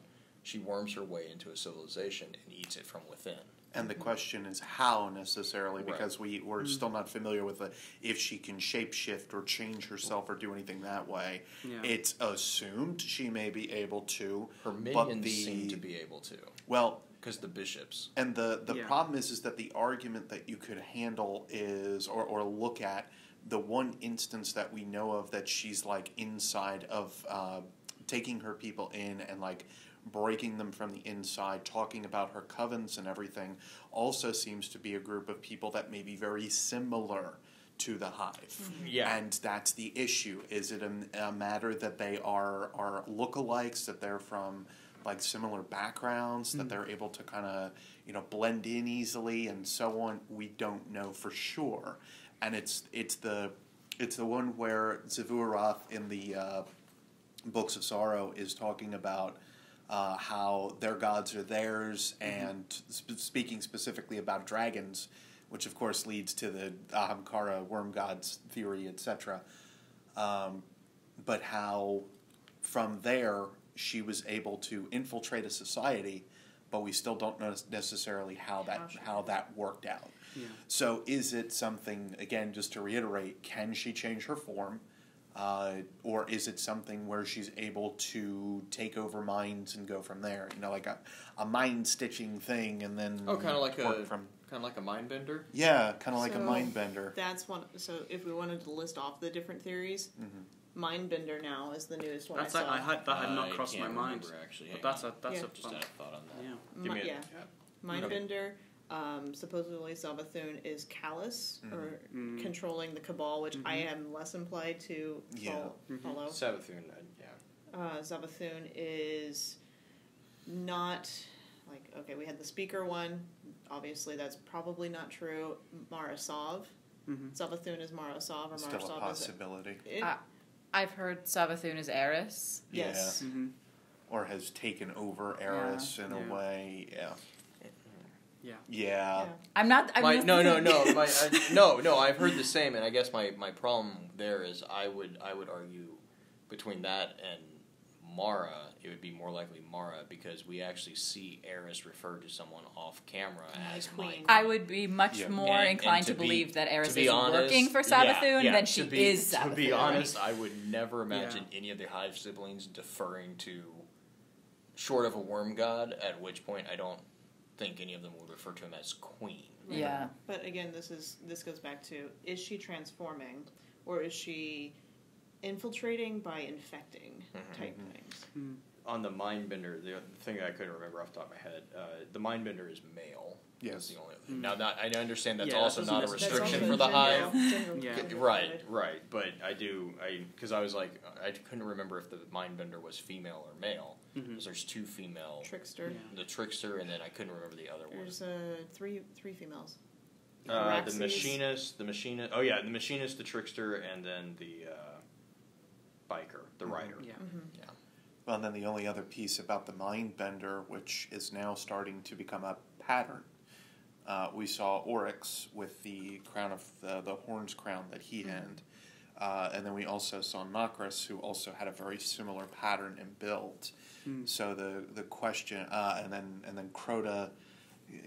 Speaker 3: She worms her way into a civilization and eats it from within.
Speaker 5: And the question is how necessarily,
Speaker 3: Right.
Speaker 5: because we're still not familiar with if she can shapeshift or change herself or do anything that way.
Speaker 1: Yeah.
Speaker 5: It's assumed she may be able to.
Speaker 3: Her
Speaker 5: but
Speaker 3: minions
Speaker 5: the,
Speaker 3: seem to be able to,
Speaker 5: well,
Speaker 3: because the bishops.
Speaker 5: and the
Speaker 1: Yeah.
Speaker 5: problem is that the argument that you could handle is or look at the one instance that we know of that she's like inside of taking her people in and like breaking them from the inside, talking about her covens and everything, also seems to be a group of people that may be very similar to the Hive.
Speaker 3: Yeah.
Speaker 5: And that's the issue. Is it a matter that they are lookalikes, that they're from like similar backgrounds, that they're able to kind of, blend in easily and so on? We don't know for sure. And it's the one where Zavuroth in the Books of Sorrow is talking about how their gods are theirs, and speaking specifically about dragons, which of course leads to the Ahamkara worm gods theory, etc. But how from there she was able to infiltrate a society, but we still don't know necessarily how that worked out.
Speaker 1: Yeah.
Speaker 5: So is it something, again, just to reiterate, can she change her form? Or is it something where she's able to take over minds and go from there? Like a mind stitching thing, and then
Speaker 3: Kind of like
Speaker 5: work
Speaker 3: a mind bender.
Speaker 5: yeah, kind of like a
Speaker 4: So,
Speaker 5: mind bender.
Speaker 4: That's one. So if we wanted to list off the different theories, Mindbender now is the newest one.
Speaker 1: That's
Speaker 4: I saw.
Speaker 1: that had not
Speaker 3: I
Speaker 1: crossed my
Speaker 3: can't
Speaker 1: mind.
Speaker 3: remember, actually.
Speaker 1: But
Speaker 3: Hang
Speaker 1: that's
Speaker 3: on.
Speaker 1: a
Speaker 4: Yeah.
Speaker 3: Just
Speaker 1: fun.
Speaker 3: had a thought on that.
Speaker 1: Yeah.
Speaker 3: Give me
Speaker 4: yeah.
Speaker 3: a,
Speaker 4: Mindbender. Supposedly Savathun is Callus, or controlling the Cabal, which I am less implied to follow.
Speaker 3: Savathun,
Speaker 4: Savathun is not like, okay, we had the speaker one. Obviously, that's probably not true. Marasov. Savathun is Marasov, or
Speaker 5: Still a
Speaker 4: Marasov
Speaker 5: possibility.
Speaker 4: is
Speaker 2: I've heard Savathun is Eris.
Speaker 4: Yes.
Speaker 1: Mm-hmm.
Speaker 5: Or has taken over Eris in
Speaker 1: Yeah.
Speaker 5: a way. Yeah.
Speaker 1: Yeah.
Speaker 5: Yeah.
Speaker 2: I'm not. I'm
Speaker 3: no. I've heard the same, and I guess my problem there is I would argue between that and Mara, it would be more likely Mara, because we actually see Eris referred to someone off camera as
Speaker 4: Queen.
Speaker 3: Mike.
Speaker 2: I would be much
Speaker 5: Yeah.
Speaker 2: more
Speaker 3: And
Speaker 2: inclined
Speaker 3: to
Speaker 2: to
Speaker 3: be-
Speaker 2: believe that Eris
Speaker 3: to be
Speaker 2: is
Speaker 3: honest,
Speaker 2: working for Savathun than she is Savathun.
Speaker 3: To be honest, I would never imagine any of the Hive siblings deferring to, short of a worm god, at which point I don't think any of them would refer to him as queen.
Speaker 2: Yeah.
Speaker 4: But again, this goes back to, is she transforming, or is she infiltrating by infecting type things?
Speaker 3: On the Mindbender, the thing I couldn't remember off the top of my head, the Mindbender is male.
Speaker 5: Yes.
Speaker 3: That's the only thing. Now, I understand that's
Speaker 1: Yeah, that
Speaker 3: also
Speaker 1: doesn't
Speaker 3: not a
Speaker 1: necessarily-
Speaker 3: restriction
Speaker 4: That's
Speaker 3: for
Speaker 4: also
Speaker 3: the Hive.
Speaker 4: gender
Speaker 1: Yeah.
Speaker 3: Right. But because I was like, I couldn't remember if the Mindbender was female or male. Because there's two female,
Speaker 4: Trickster.
Speaker 1: Yeah.
Speaker 3: the Trickster, and then I couldn't remember the other one.
Speaker 4: There's three females.
Speaker 3: The
Speaker 4: Araxes.
Speaker 3: machinist. Oh yeah, the machinist, the Trickster, and then the biker, the rider.
Speaker 1: Yeah.
Speaker 3: Yeah.
Speaker 5: Well, and then the only other piece about the Mindbender, which is now starting to become a pattern, we saw Oryx with the crown of the horns crown that he had, and then we also saw Nokris, who also had a very similar pattern and build. So the question, and then Crota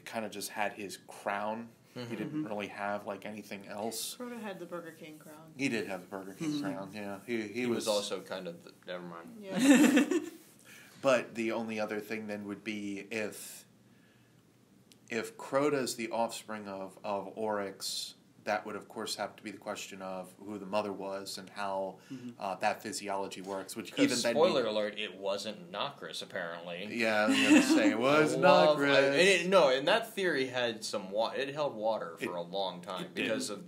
Speaker 5: kind of just had his crown. He didn't really have like anything else.
Speaker 4: Crota had the Burger King crown.
Speaker 5: He did have the Burger King crown. Yeah,
Speaker 3: He was also kind of never mind.
Speaker 4: Yeah.
Speaker 5: But the only other thing then would be if if Crota is the offspring of Oryx, that would, of course, have to be the question of who the mother was and how that physiology works. Which even then,
Speaker 3: spoiler alert, it wasn't Nokris, apparently.
Speaker 5: Yeah, I was going to say it was Nokris.
Speaker 3: No, and that theory had some it held water for a long time because of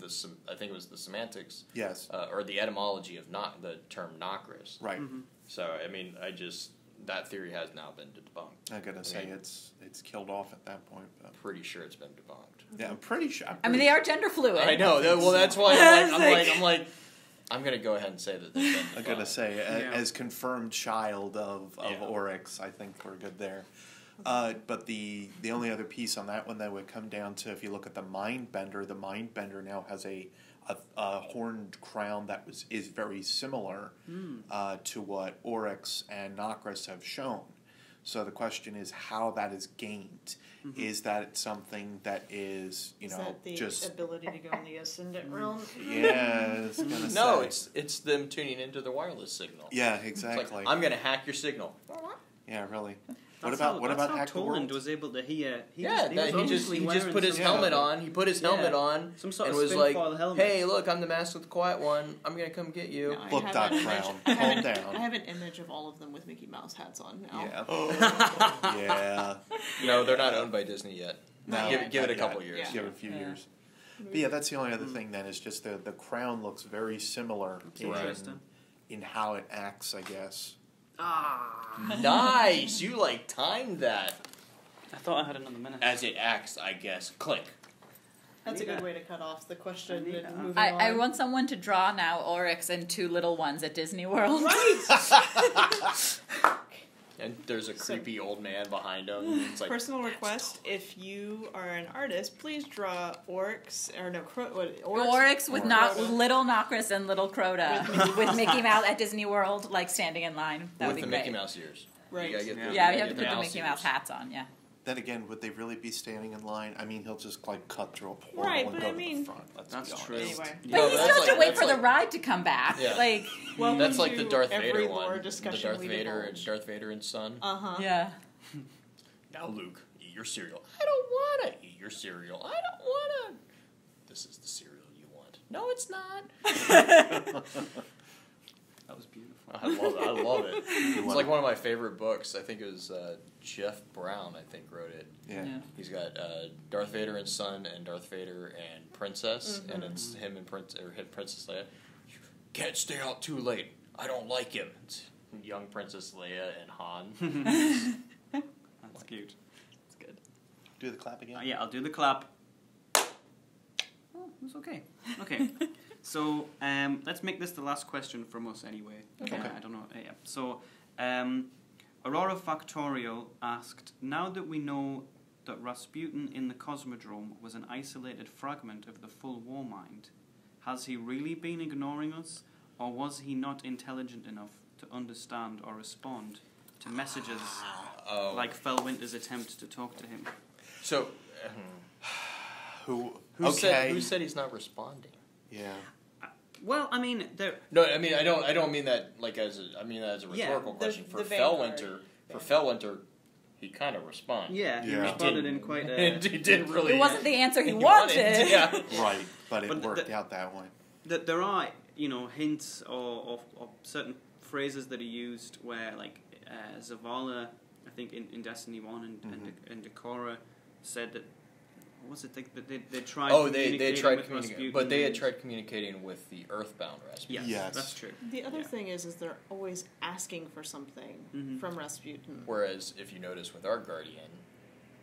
Speaker 3: I think it was the semantics.
Speaker 5: Yes.
Speaker 3: Or the etymology of the term Nokris.
Speaker 5: Right.
Speaker 3: So I mean, that theory has now been debunked.
Speaker 5: I gotta say it's killed off at that point. But.
Speaker 3: Pretty sure it's been debunked.
Speaker 5: Yeah, I'm pretty sure.
Speaker 2: I mean, they are gender fluid.
Speaker 3: I know. Well, that's why I'm gonna go ahead and say that they've been debunked.
Speaker 5: I'm gonna say as confirmed child of Oryx, I think we're good there. But the only other piece on that one that would come down to, if you look at the Mindbender now has a horned crown that is very similar to what Oryx and Nokris have shown. So the question is how that is gained. Is that something that is,
Speaker 4: that the
Speaker 5: just
Speaker 4: ability to go in the ascendant realm?
Speaker 5: Yeah, I was gonna
Speaker 3: No,
Speaker 5: say.
Speaker 3: it's them tuning into the wireless signal.
Speaker 5: Yeah, exactly.
Speaker 3: It's like, I'm gonna hack your signal.
Speaker 5: Yeah, really.
Speaker 1: What
Speaker 5: about
Speaker 1: how
Speaker 5: Hack the
Speaker 1: Toland
Speaker 5: World?
Speaker 1: was able to hear? He
Speaker 3: just put his helmet on. He put his helmet on
Speaker 1: Some sort
Speaker 3: and
Speaker 1: of
Speaker 3: was like,
Speaker 1: helmet.
Speaker 3: "Hey, look, I'm the master with the quiet one. I'm gonna come get you."
Speaker 4: No,
Speaker 5: Look, Doc Brown, calm down.
Speaker 4: I have an image of all of them with Mickey Mouse hats on now.
Speaker 5: Yeah. Yeah.
Speaker 3: No, they're not owned by Disney yet.
Speaker 4: Not
Speaker 3: give
Speaker 4: yet.
Speaker 3: it a
Speaker 5: Not
Speaker 3: couple
Speaker 5: yet.
Speaker 3: years.
Speaker 4: Yeah.
Speaker 5: Give it a few years. But yeah, that's the only other thing then is just the crown looks very similar in how it acts, I guess.
Speaker 3: Nice, you timed that.
Speaker 1: I thought I had another minute.
Speaker 3: As it acts, I guess. Click.
Speaker 4: That's a good way to cut off the question and moving on.
Speaker 2: I want someone to draw now Oryx and two little ones at Disney World.
Speaker 4: Right!
Speaker 3: And there's a creepy old man behind him. It's like,
Speaker 4: Personal request, if you are an artist, please draw Oryx,
Speaker 2: Oryx with little Nokris and little Crota with Mickey Mouse at Disney World, standing in line. That would be
Speaker 3: with the
Speaker 2: great.
Speaker 3: Mickey Mouse ears.
Speaker 4: Right.
Speaker 3: You gotta
Speaker 2: Yeah, we have to
Speaker 3: get
Speaker 2: put the Mickey Mouse hats on, yeah.
Speaker 5: Then again, would they really be standing in line? I mean, he'll just cut through a portal
Speaker 4: Right,
Speaker 5: and
Speaker 4: but
Speaker 5: go
Speaker 4: I
Speaker 5: to
Speaker 4: mean-
Speaker 5: the front. Let's
Speaker 1: That's
Speaker 5: be honest.
Speaker 1: true.
Speaker 4: Anyway.
Speaker 2: But
Speaker 3: No,
Speaker 2: he
Speaker 3: that's
Speaker 2: still has to
Speaker 3: like-
Speaker 2: wait
Speaker 3: that's
Speaker 2: for the
Speaker 3: like-
Speaker 2: ride to come back.
Speaker 3: Yeah.
Speaker 4: Welcome
Speaker 3: That's like the
Speaker 4: to
Speaker 3: Darth
Speaker 4: every
Speaker 3: Vader
Speaker 4: lore
Speaker 3: one. The
Speaker 4: discussion
Speaker 3: Darth
Speaker 4: we
Speaker 3: Vader
Speaker 4: divulge.
Speaker 3: and son.
Speaker 4: Uh-huh.
Speaker 2: Yeah.
Speaker 3: Now, Luke, eat your cereal. I don't want to eat your cereal. I don't want to. This is the cereal you want. No, it's not.
Speaker 1: That was beautiful.
Speaker 3: I love it. It's like one of my favorite books. I think it was Jeff Brown, wrote it.
Speaker 5: Yeah.
Speaker 3: He's got Darth Vader and son and Darth Vader and Princess, and it's him and Princess Leia. You can't stay out too late. I don't like him. It's young Princess Leia and Han.
Speaker 1: That's cute.
Speaker 2: It's good.
Speaker 5: Do the clap again?
Speaker 1: Yeah, I'll do the clap. Oh, it's okay. Okay. So, let's make this the last question from us anyway.
Speaker 5: Okay.
Speaker 1: I don't know. Yeah. So, Aurora Factorial asked, now that we know that Rasputin in the Cosmodrome was an isolated fragment of the full Warmind, has he really been ignoring us, or was he not intelligent enough to understand or respond to messages like Felwinter's attempt to talk to him?
Speaker 3: So,
Speaker 5: Who
Speaker 3: said he's not responding?
Speaker 5: Yeah.
Speaker 1: Well, I mean,
Speaker 3: No, I mean I don't mean that I mean that as a rhetorical
Speaker 4: the-
Speaker 3: question.
Speaker 4: the
Speaker 3: For
Speaker 4: Vanguard.
Speaker 3: Felwinter, he kind of responded.
Speaker 1: yeah, he
Speaker 5: Yeah.
Speaker 1: responded in quite a...
Speaker 3: He didn't really.
Speaker 2: It wasn't the answer he wanted.
Speaker 3: Yeah.
Speaker 5: Right, but it
Speaker 1: But
Speaker 5: worked out that way.
Speaker 1: that there are, hints or certain phrases that he used where, Zavala, I think in Destiny 1 and Decora said that, what was it, they tried
Speaker 3: They tried
Speaker 1: with
Speaker 3: communicating,
Speaker 1: Rasputin
Speaker 3: but they had
Speaker 1: and-
Speaker 3: tried communicating with the Earthbound Rasputin.
Speaker 1: Yes,
Speaker 5: Yes.
Speaker 1: that's true.
Speaker 4: The other thing is they're always asking for something from Rasputin.
Speaker 3: Whereas, if you notice with our Guardian,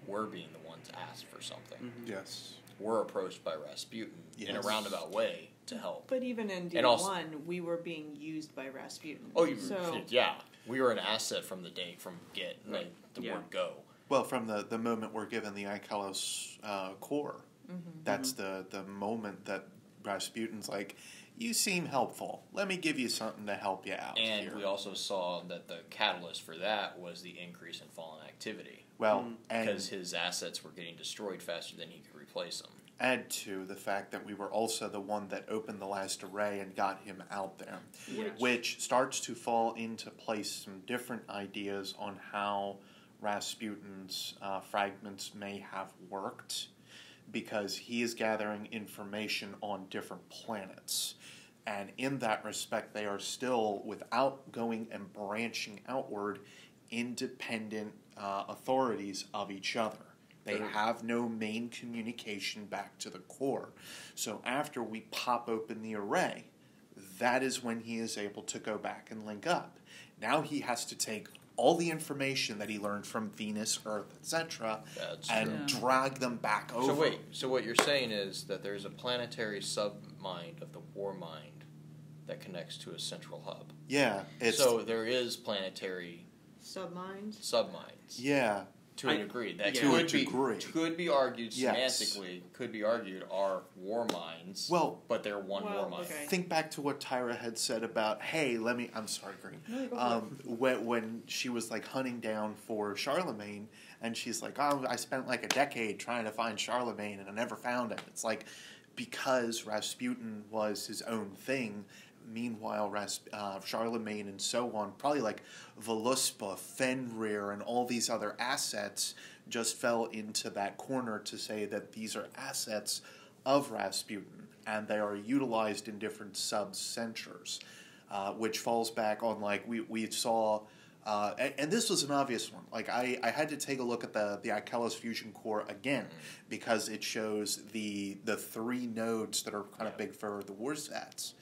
Speaker 3: we're being the ones asked for something.
Speaker 5: Yes.
Speaker 3: We're approached by Rasputin in a
Speaker 5: Yes.
Speaker 3: roundabout way to help.
Speaker 4: But even in
Speaker 3: And also-
Speaker 4: D1, we were being used by Rasputin.
Speaker 3: Oh,
Speaker 4: so
Speaker 3: yeah. We were an asset from the get, the
Speaker 1: Yeah.
Speaker 3: word go.
Speaker 5: Well, from the moment we're given the Icalos core, that's the moment that Rasputin's like, you seem helpful. Let me give you something to help you out
Speaker 3: And
Speaker 5: here.
Speaker 3: we also saw that the catalyst for that was the increase in fallen activity.
Speaker 5: Well,
Speaker 3: Because
Speaker 5: and
Speaker 3: his assets were getting destroyed faster than he could replace them.
Speaker 5: add to the fact that we were also the one that opened the last array and got him out there, which starts to fall into place some different ideas on how Rasputin's fragments may have worked, because he is gathering information on different planets. And in that respect, they are still, without going and branching outward, independent authorities of each other. They have no main communication back to the core. So after we pop open the array, that is when he is able to go back and link up. Now he has to take all the information that he learned from Venus, Earth, etc., and drag them back over.
Speaker 3: So what you're saying is that there's a planetary sub-mind of the war mind that connects to a central hub.
Speaker 5: Yeah.
Speaker 3: So there is planetary
Speaker 4: Subminds?
Speaker 3: subminds.
Speaker 5: Yeah.
Speaker 3: To a degree. That
Speaker 5: To
Speaker 3: could be argued
Speaker 5: Yes.
Speaker 3: semantically, could be argued are war minds,
Speaker 5: Well,
Speaker 3: but they're one war mind.
Speaker 4: okay.
Speaker 5: think back to what Tyra had said about, hey, I'm sorry, Green.
Speaker 4: No, go for it.
Speaker 5: When she was like hunting down for Charlemagne, and she's like, oh, I spent like a decade trying to find Charlemagne and I never found him. It's like, because Rasputin was his own thing. Meanwhile, Charlemagne and so on, probably like Voluspa, Fenrir, and all these other assets just fell into that corner to say that these are assets of Rasputin, and they are utilized in different sub-centers, which falls back on, like, we saw, and this was an obvious one. Like, I had to take a look at the Icelis fusion core again, because it shows the three nodes that are kind of big for the Warsats.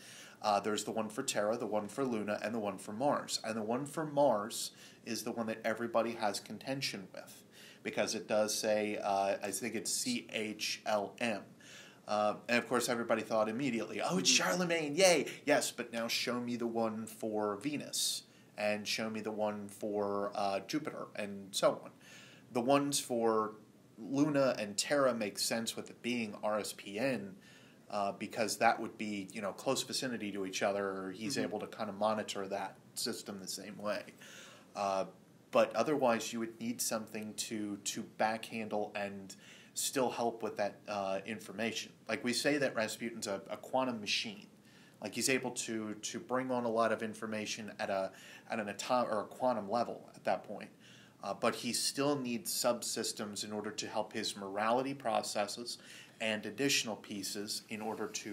Speaker 5: There's the one for Terra, the one for Luna, and the one for Mars. And the one for Mars is the one that everybody has contention with, because it does say, I think it's CHLM. And of course everybody thought immediately, oh, it's Charlemagne, yay! Yes, but now show me the one for Venus, and show me the one for Jupiter, and so on. The ones for Luna and Terra make sense with it being RSPN, because that would be, close vicinity to each other. He's able to kind of monitor that system the same way. But otherwise, you would need something to backhandle and still help with that information. Like, we say that Rasputin's a quantum machine. Like, he's able to bring on a lot of information at an atom or a quantum level at that point. But he still needs subsystems in order to help his morality processes and additional pieces in order to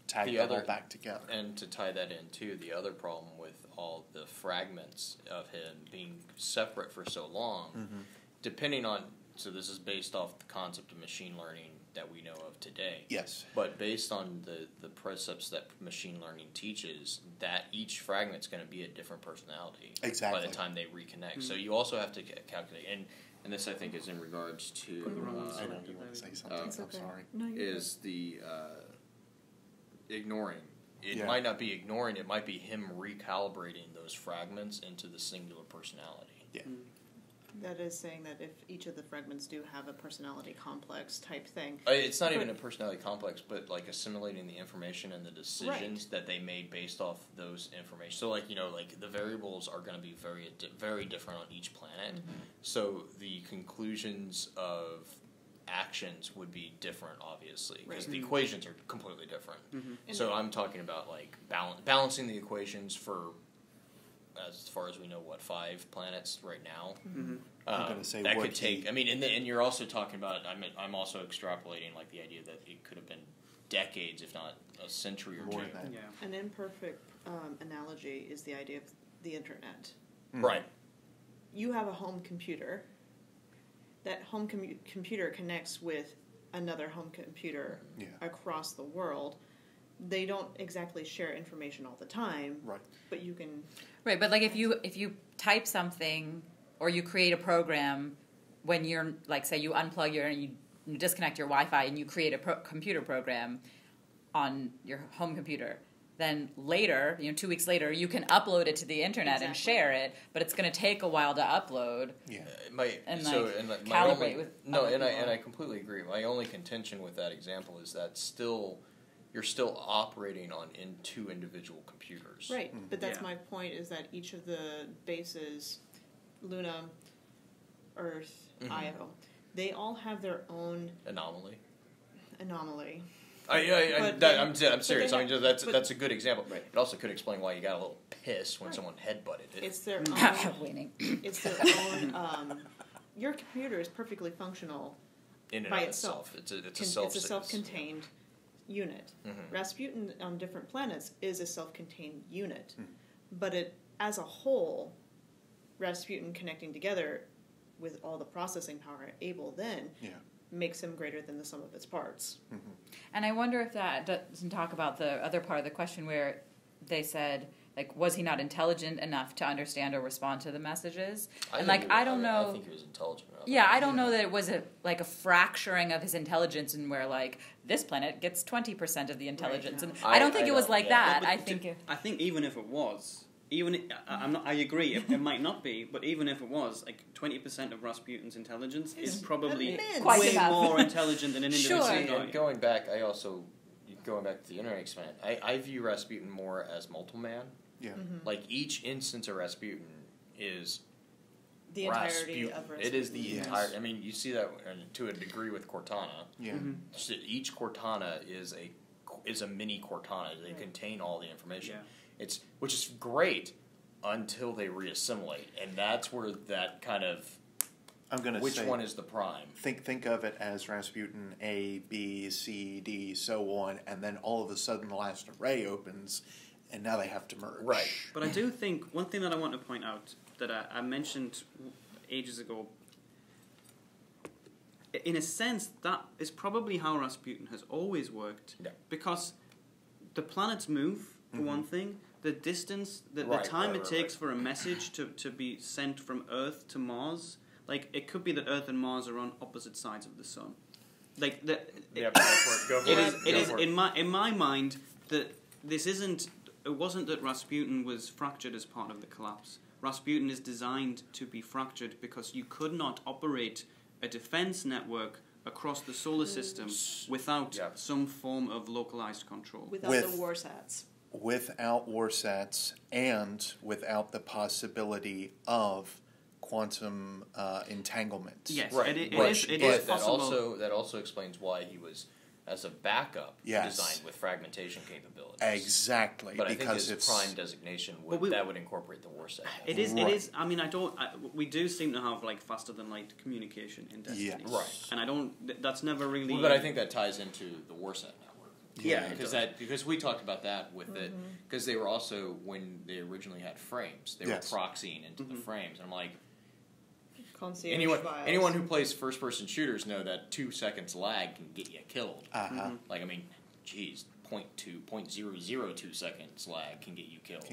Speaker 5: tie it all back together.
Speaker 3: And to tie that in, too, the other problem with all the fragments of him being separate for so long, depending on, so this is based off the concept of machine learning that we know of today.
Speaker 5: Yes.
Speaker 3: But based on the precepts that machine learning teaches, that each fragment's going to be a different personality
Speaker 5: Exactly.
Speaker 3: by the time they reconnect. So you also have to calculate, and this I think is in regards to
Speaker 5: I know you want to say something.
Speaker 4: It's
Speaker 5: I'm
Speaker 4: okay.
Speaker 5: sorry.
Speaker 4: No, you're
Speaker 3: is the ignoring. It
Speaker 5: Yeah.
Speaker 3: might not be ignoring, it might be him recalibrating those fragments into the singular personality.
Speaker 5: Yeah.
Speaker 4: That is saying that if each of the fragments do have a personality complex type thing.
Speaker 3: It's not even a personality complex, but like assimilating the information and the decisions that they made based off those information. So like, like the variables are going to be very, very different on each planet. So the conclusions of actions would be different, obviously, because the equations are completely different. So I'm talking about like balancing the equations for, as far as we know, 5 planets right now.
Speaker 5: I'm going to say
Speaker 3: that could take. I mean, and you're also talking about. I'm also extrapolating like the idea that it could have been decades, if not a century or
Speaker 5: More
Speaker 3: two.
Speaker 5: than that.
Speaker 1: Yeah.
Speaker 4: An imperfect analogy is the idea of the internet.
Speaker 3: Right.
Speaker 4: You have a home computer. That home computer connects with another home computer across the world. They don't exactly share information all the time,
Speaker 5: Right.
Speaker 4: but you can...
Speaker 2: Right, but like if you type something or you create a program when you're, like, say you unplug you disconnect your Wi-Fi and you create a computer program on your home computer, then later, 2 weeks later, you can upload it to the internet and share it, but it's going to take a while to upload.
Speaker 5: Yeah.
Speaker 2: Calibrate with other
Speaker 3: and
Speaker 2: people.
Speaker 3: I completely agree. My only contention with that example is that you're still operating on two individual computers.
Speaker 4: Right, but that's
Speaker 1: Yeah.
Speaker 4: my point, is that each of the bases, Luna, Earth, Io, they all have their own
Speaker 3: Anomaly.
Speaker 4: anomaly.
Speaker 3: I'm serious.
Speaker 4: they
Speaker 3: I mean,
Speaker 4: have-
Speaker 3: that's a good example.
Speaker 4: Right.
Speaker 3: It also could explain why you got a little pissed when
Speaker 4: Right.
Speaker 3: someone headbutted it.
Speaker 4: It's their
Speaker 2: I'm
Speaker 4: own...
Speaker 2: winning.
Speaker 4: It's their own your computer is perfectly functional
Speaker 3: In and
Speaker 4: by
Speaker 3: of
Speaker 4: itself.
Speaker 3: It's a
Speaker 4: It's a self-contained unit. Rasputin on different planets is a self-contained unit, but it as a whole, Rasputin connecting together with all the processing power able then makes him greater than the sum of its parts.
Speaker 2: And I wonder if that doesn't talk about the other part of the question where they said, like, was he not intelligent enough to understand or respond to the messages? And, like, I don't know.
Speaker 6: I think he was intelligent enough.
Speaker 2: Yeah, I don't know that it was a fracturing of his intelligence and where, like, this planet gets 20% of the intelligence.
Speaker 4: Right,
Speaker 2: And I don't think it was
Speaker 6: know,
Speaker 2: like
Speaker 6: yeah.
Speaker 2: that.
Speaker 1: I think even if it was, I agree. It might not be, but even if it was, like 20% of Rasputin's intelligence is probably
Speaker 2: Quite
Speaker 1: way
Speaker 2: enough.
Speaker 1: more intelligent than an individual.
Speaker 2: Sure.
Speaker 1: guy.
Speaker 6: Going back, going back to the internet experiment, I view Rasputin more as multiple man.
Speaker 5: Yeah.
Speaker 6: Like, each instance of Rasputin is
Speaker 4: The entirety
Speaker 6: Rasputin.
Speaker 4: of Rasputin.
Speaker 6: It is the
Speaker 5: Yes.
Speaker 6: entire. I mean, you see that to a degree with Cortana.
Speaker 5: Yeah.
Speaker 6: So each Cortana is a mini Cortana. They contain all the information.
Speaker 1: Yeah.
Speaker 6: Which is great until they reassimilate, and that's where that kind of.
Speaker 5: I'm going to
Speaker 6: Which
Speaker 5: say,
Speaker 6: one is the prime?
Speaker 5: Think of it as Rasputin A, B, C, D, so on, and then all of a sudden the last array opens, and now they have to merge.
Speaker 6: Right.
Speaker 1: But I do think one thing that I want to point out that I mentioned ages ago, in a sense, that is probably how Rasputin has always worked.
Speaker 6: Yeah.
Speaker 1: Because the planets move, for one thing. The distance, the
Speaker 6: Right,
Speaker 1: time
Speaker 6: right,
Speaker 1: it takes for a message to be sent from Earth to Mars, like, it could be that Earth and Mars are on opposite sides of the sun. Like,
Speaker 6: Yeah, go for it.
Speaker 1: it is in my mind that this isn't. It wasn't that Rasputin was fractured as part of the collapse. Rasputin is designed to be fractured because you could not operate a defense network across the solar system without some form of localized control.
Speaker 4: Without the warsats.
Speaker 5: Without warsats and without the possibility of quantum entanglement.
Speaker 1: Yes,
Speaker 6: Right.
Speaker 1: it
Speaker 6: But
Speaker 1: is possible.
Speaker 6: that also explains why he was, as a backup, designed with fragmentation capabilities.
Speaker 5: Exactly.
Speaker 6: But I think
Speaker 5: because
Speaker 6: his prime designation would incorporate the war set.
Speaker 1: It is. I mean, we do seem to have, like, faster than light communication in Destiny.
Speaker 5: Yes.
Speaker 6: Right.
Speaker 1: And I don't. That's never really.
Speaker 6: Well, but I think that ties into the war set network.
Speaker 1: Yeah,
Speaker 6: because we talked about that with it, because they were also, when they originally had frames, they were proxying into the frames, and I'm like, anyone who plays first person shooters know that 2 seconds lag can get you killed. Like, I mean, geez, 0.002 seconds lag can get you killed.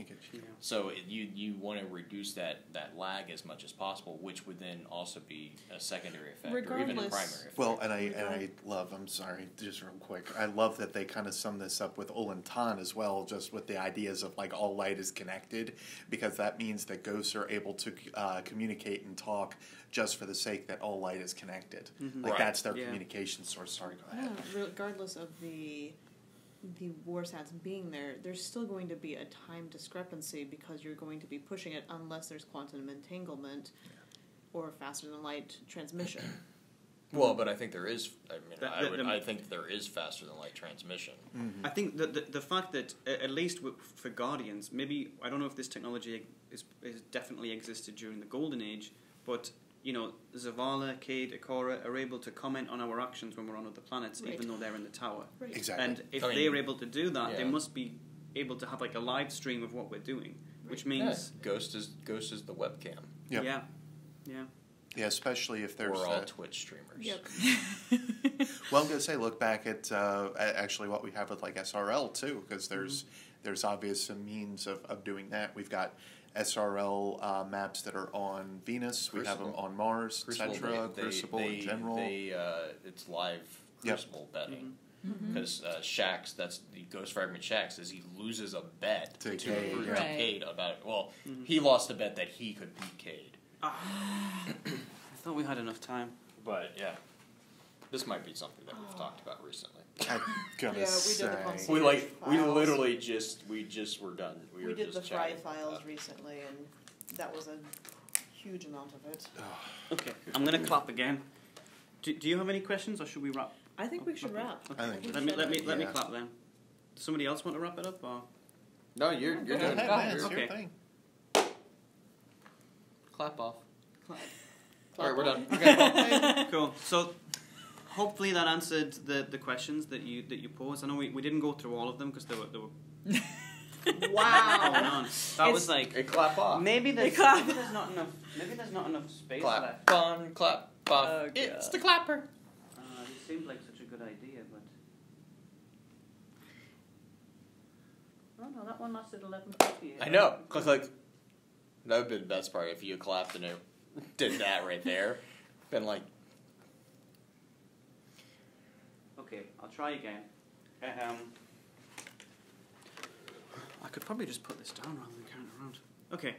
Speaker 6: So you want to reduce that lag as much as possible, which would then also be a secondary effect, or even a primary effect.
Speaker 5: Well, and I love, I'm sorry, just real quick, I love that they kind of sum this up with Olentan as well, just with the ideas of, like, all light is connected, because that means that ghosts are able to communicate and talk just for the sake that all light is connected. Like, that's their communication source. Sorry, go ahead.
Speaker 4: Regardless of the warsats being there, there's still going to be a time discrepancy because you're going to be pushing it unless there's quantum entanglement or faster than light transmission.
Speaker 6: Well, but I think there is. I mean, I think there is faster than light transmission.
Speaker 1: I think that the fact that at least for Guardians, maybe I don't know if this technology is definitely existed during the Golden Age, but you know, Zavala, Cade, Ikora are able to comment on our actions when we're on other planets, even though they're in the tower.
Speaker 4: Right.
Speaker 5: Exactly.
Speaker 1: And if they're able to do that, they must be able to have, like, a live stream of what we're doing, which means
Speaker 6: Ghost is the webcam.
Speaker 5: Yep.
Speaker 1: Yeah,
Speaker 5: especially if there's
Speaker 6: We're all Twitch streamers.
Speaker 4: Yep.
Speaker 5: Well, I'm going to say, look back at actually what we have with, like, SRL too, because there's obvious means of doing that. We've got SRL maps that are on Venus.
Speaker 6: Crucible.
Speaker 5: We have them on Mars, etc. Crucible in general.
Speaker 6: It's live Crucible betting. Because Shax, that's the Ghost Fragment Shax, says he loses a bet to Cade about. Well, he lost a bet that he could beat Cade.
Speaker 1: I thought we had enough time.
Speaker 6: But yeah, this might be something that we've talked about recently.
Speaker 5: I'm gonna say.
Speaker 4: We did the concierge
Speaker 6: we
Speaker 4: files.
Speaker 6: literally just were done.
Speaker 4: We did the Fry
Speaker 6: chatting
Speaker 4: files
Speaker 6: about it.
Speaker 4: recently, and that was a huge amount of it.
Speaker 1: Okay, I'm going to clap again. Do you have any questions, or should we wrap?
Speaker 4: I think we should wrap.
Speaker 1: Okay.
Speaker 5: I think
Speaker 1: Let me clap then. Does somebody else want to wrap it up, or?
Speaker 6: No, you're
Speaker 5: Go
Speaker 6: doing
Speaker 5: ahead,
Speaker 6: it.
Speaker 5: man, it's
Speaker 1: Okay.
Speaker 5: your thing.
Speaker 6: Clap off.
Speaker 1: Clap.
Speaker 6: All right, we're done. Okay.
Speaker 1: Cool. So hopefully that answered the questions that you posed. I know we didn't go through all of them because they were
Speaker 4: Wow.
Speaker 1: That was like
Speaker 6: Hey, clap off.
Speaker 1: maybe there's not enough. Maybe there's not enough space
Speaker 6: Clap
Speaker 1: left.
Speaker 6: on, clap off.
Speaker 2: Oh, God.
Speaker 6: It's the clapper.
Speaker 1: It seemed like such a good idea, but oh no, that one lasted 11:50.
Speaker 6: I know. Click, click. That would be the best part if you clapped and it did that right there. Been like,
Speaker 1: Okay, I'll try again. I could probably just put this down rather than carrying it around. Okay.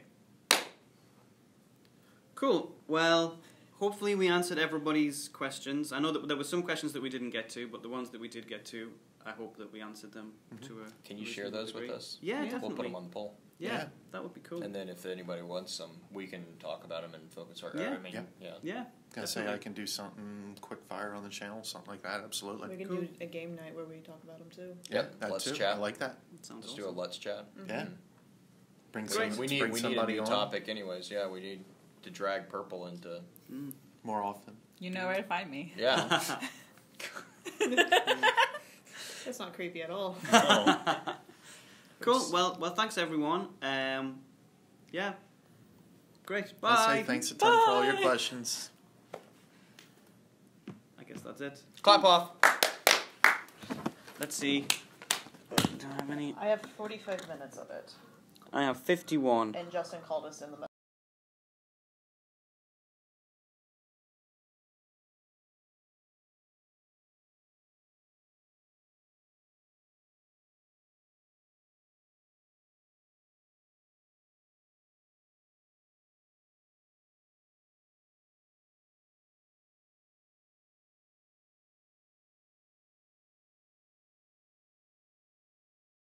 Speaker 1: Cool. Well, hopefully we answered everybody's questions. I know that there were some questions that we didn't get to, but the ones that we did get to, I hope that we answered them to a
Speaker 6: can you share
Speaker 1: reasonable
Speaker 6: those with
Speaker 1: degree.
Speaker 6: us?
Speaker 1: Yeah,
Speaker 2: Yeah.
Speaker 1: definitely.
Speaker 6: We'll put them on the poll.
Speaker 1: Yeah, that would be cool.
Speaker 6: And then if anybody wants some, we can talk about them and focus our.
Speaker 1: Yeah.
Speaker 6: I mean,
Speaker 5: Yeah.
Speaker 1: Yeah.
Speaker 5: Gonna say
Speaker 1: definitely.
Speaker 5: I can do something quick fire on the channel, something like that. Absolutely.
Speaker 4: We can
Speaker 1: Cool.
Speaker 4: do a game night where we talk about them too.
Speaker 6: Yep,
Speaker 5: that
Speaker 6: let's
Speaker 5: too.
Speaker 6: chat.
Speaker 5: I like that.
Speaker 1: That sounds
Speaker 6: Let's
Speaker 1: awesome.
Speaker 6: do a let's chat.
Speaker 5: Yeah. Bring
Speaker 1: Great.
Speaker 5: some,
Speaker 6: We need
Speaker 5: bring
Speaker 6: we need a
Speaker 5: somebody
Speaker 6: new
Speaker 5: on
Speaker 6: topic, anyways. Yeah, we need to drag purple into.
Speaker 5: more often.
Speaker 2: You know where to find me.
Speaker 6: Yeah.
Speaker 4: That's not creepy at all.
Speaker 5: Oh.
Speaker 1: Cool. Well, thanks everyone. Yeah. Great.
Speaker 5: I'd
Speaker 1: Bye.
Speaker 5: say thanks a ton for all your questions.
Speaker 1: I guess that's it.
Speaker 6: Clap off.
Speaker 1: Let's see. Do I have any?
Speaker 4: I have 45 minutes of it,
Speaker 1: I have 51.
Speaker 4: and Justin called us in the